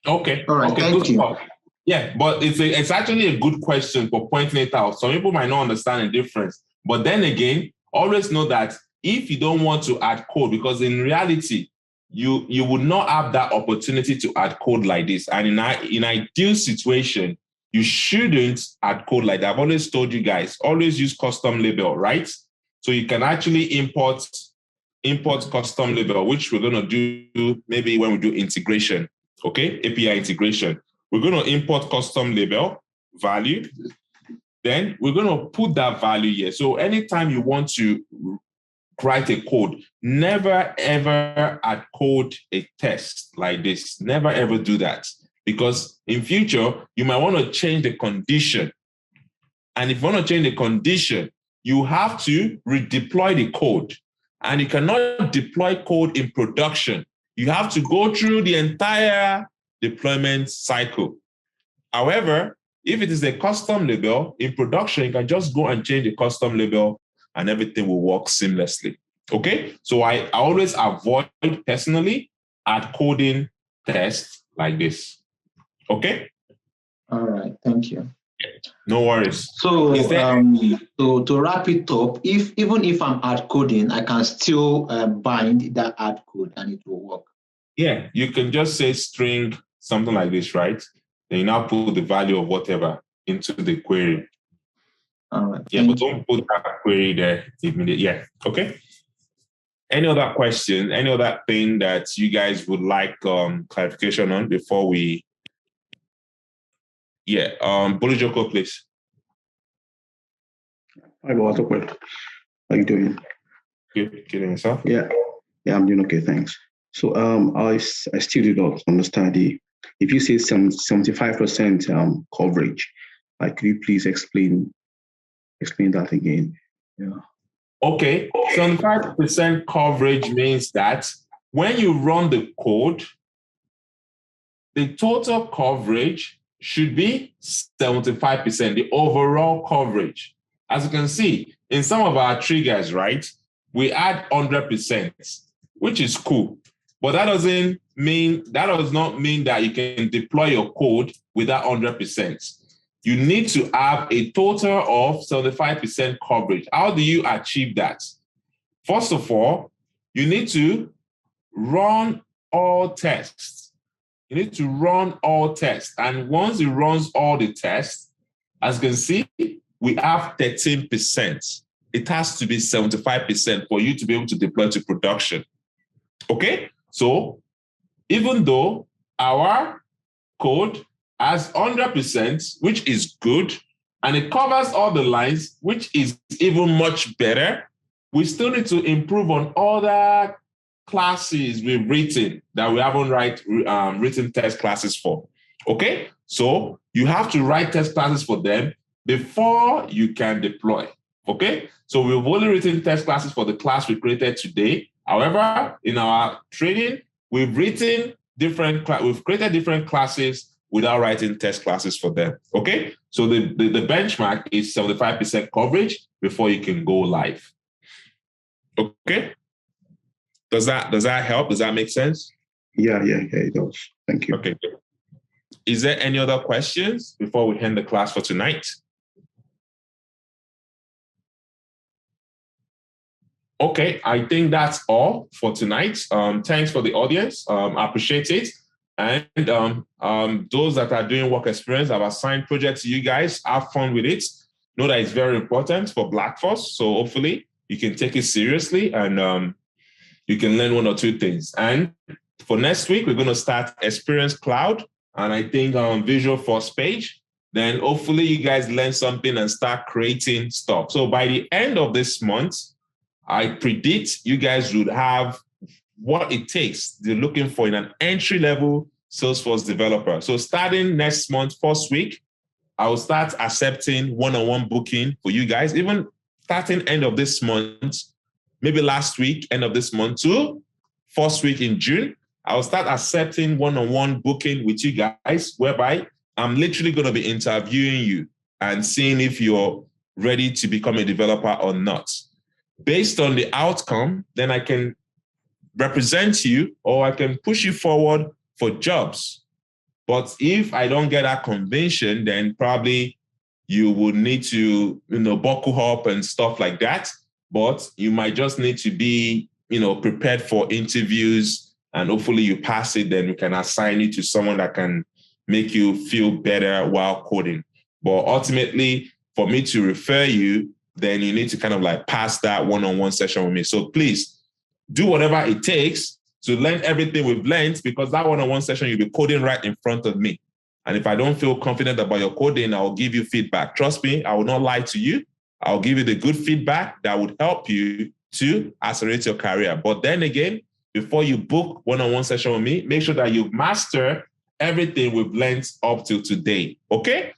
Okay. All right. Okay. Thank you. Stuff. Yeah, but it's actually a good question for pointing it out. Some people might not understand the difference. But then again, always know that if you don't want to add code, because in reality, you would not have that opportunity to add code like this. And in ideal situation, you shouldn't add code like that. I've always told you guys, always use custom label, right? So you can actually import custom label, which we're going to do maybe when we do integration, okay? API integration. We're going to import custom label value. Then we're going to put that value here. So anytime you want to write a code, never ever add code a test like this. Never ever do that. Because in future, you might want to change the condition. And if you want to change the condition, you have to redeploy the code. And you cannot deploy code in production. You have to go through the entire deployment cycle. However, if it is a custom label in production, you can just go and change the custom label and everything will work seamlessly. Okay, so I always avoid personally add coding tests like this. Okay. All right, thank you. No worries. So, to wrap it up, even if I'm add coding, I can still bind that add code and it will work. Yeah, you can just say string something like this, right? Then you now put the value of whatever into the query. All right. Yeah, but don't put that query there immediately. Yeah, okay. Any other question? Any other thing that you guys would like clarification on before we? Yeah, Bolujoko, please. Hi, Babatope. How you doing? Good. Kidding yourself? Yeah, I'm doing okay, thanks. So I still do not understand if you say 75% coverage, like could you please explain that again? Yeah. Okay, 75% coverage means that when you run the code, the total coverage should be 75%, the overall coverage. As you can see, in some of our triggers, right, we add 100%, which is cool. But that does not mean that you can deploy your code without 100%. You need to have a total of 75% coverage. How do you achieve that? First of all, you need to run all tests. You need to run all tests. And once it runs all the tests, as you can see, we have 13%. It has to be 75% for you to be able to deploy to production. Okay? So even though our code has 100%, which is good, and it covers all the lines, which is even much better. We still need to improve on other classes we've written that we haven't written test classes for. Okay, so you have to write test classes for them before you can deploy. Okay, so we've only written test classes for the class we created today. However, in our training, we've created different classes without writing test classes for them. Okay, so the benchmark is 75% coverage before you can go live. Okay, does that help? Does that make sense? Yeah, it does. Thank you. Okay. Is there any other questions before we end the class for tonight? Okay, I think that's all for tonight. Thanks for the audience. I appreciate it. And those that are doing work experience, I've assigned projects to you guys. Have fun with it. Know that it's very important for Black Force. So hopefully you can take it seriously and you can learn one or two things. And for next week, we're going to start Experience Cloud and I think Visual Force page. Then hopefully you guys learn something and start creating stuff. So by the end of this month, I predict you guys would have what it takes they're looking for in an entry-level Salesforce developer. So starting next month, first week, I will start accepting one-on-one booking for you guys. Even starting end of this month, maybe last week, end of this month to first week in June, I will start accepting one-on-one booking with you guys, whereby I'm literally going to be interviewing you and seeing if you're ready to become a developer or not. Based on the outcome, then I can represent you or I can push you forward for jobs. But if I don't get that convention, then probably you would need to, buckle up and stuff like that. But you might just need to be, prepared for interviews and hopefully you pass it, then we can assign you to someone that can make you feel better while coding. But ultimately, for me to refer you, then you need to kind of like pass that one-on-one session with me. So please do whatever it takes to learn everything we've learned, because that one-on-one session, you'll be coding right in front of me. And if I don't feel confident about your coding, I'll give you feedback. Trust me, I will not lie to you. I'll give you the good feedback that would help you to accelerate your career. But then again, before you book one-on-one session with me, make sure that you master everything we've learned up till today. Okay?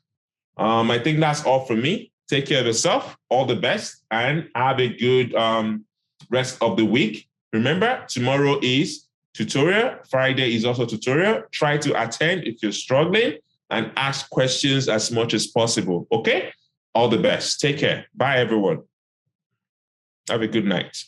I think that's all from me. Take care of yourself. All the best and have a good rest of the week. Remember, tomorrow is tutorial. Friday is also tutorial. Try to attend if you're struggling and ask questions as much as possible. Okay? All the best. Take care. Bye, everyone. Have a good night.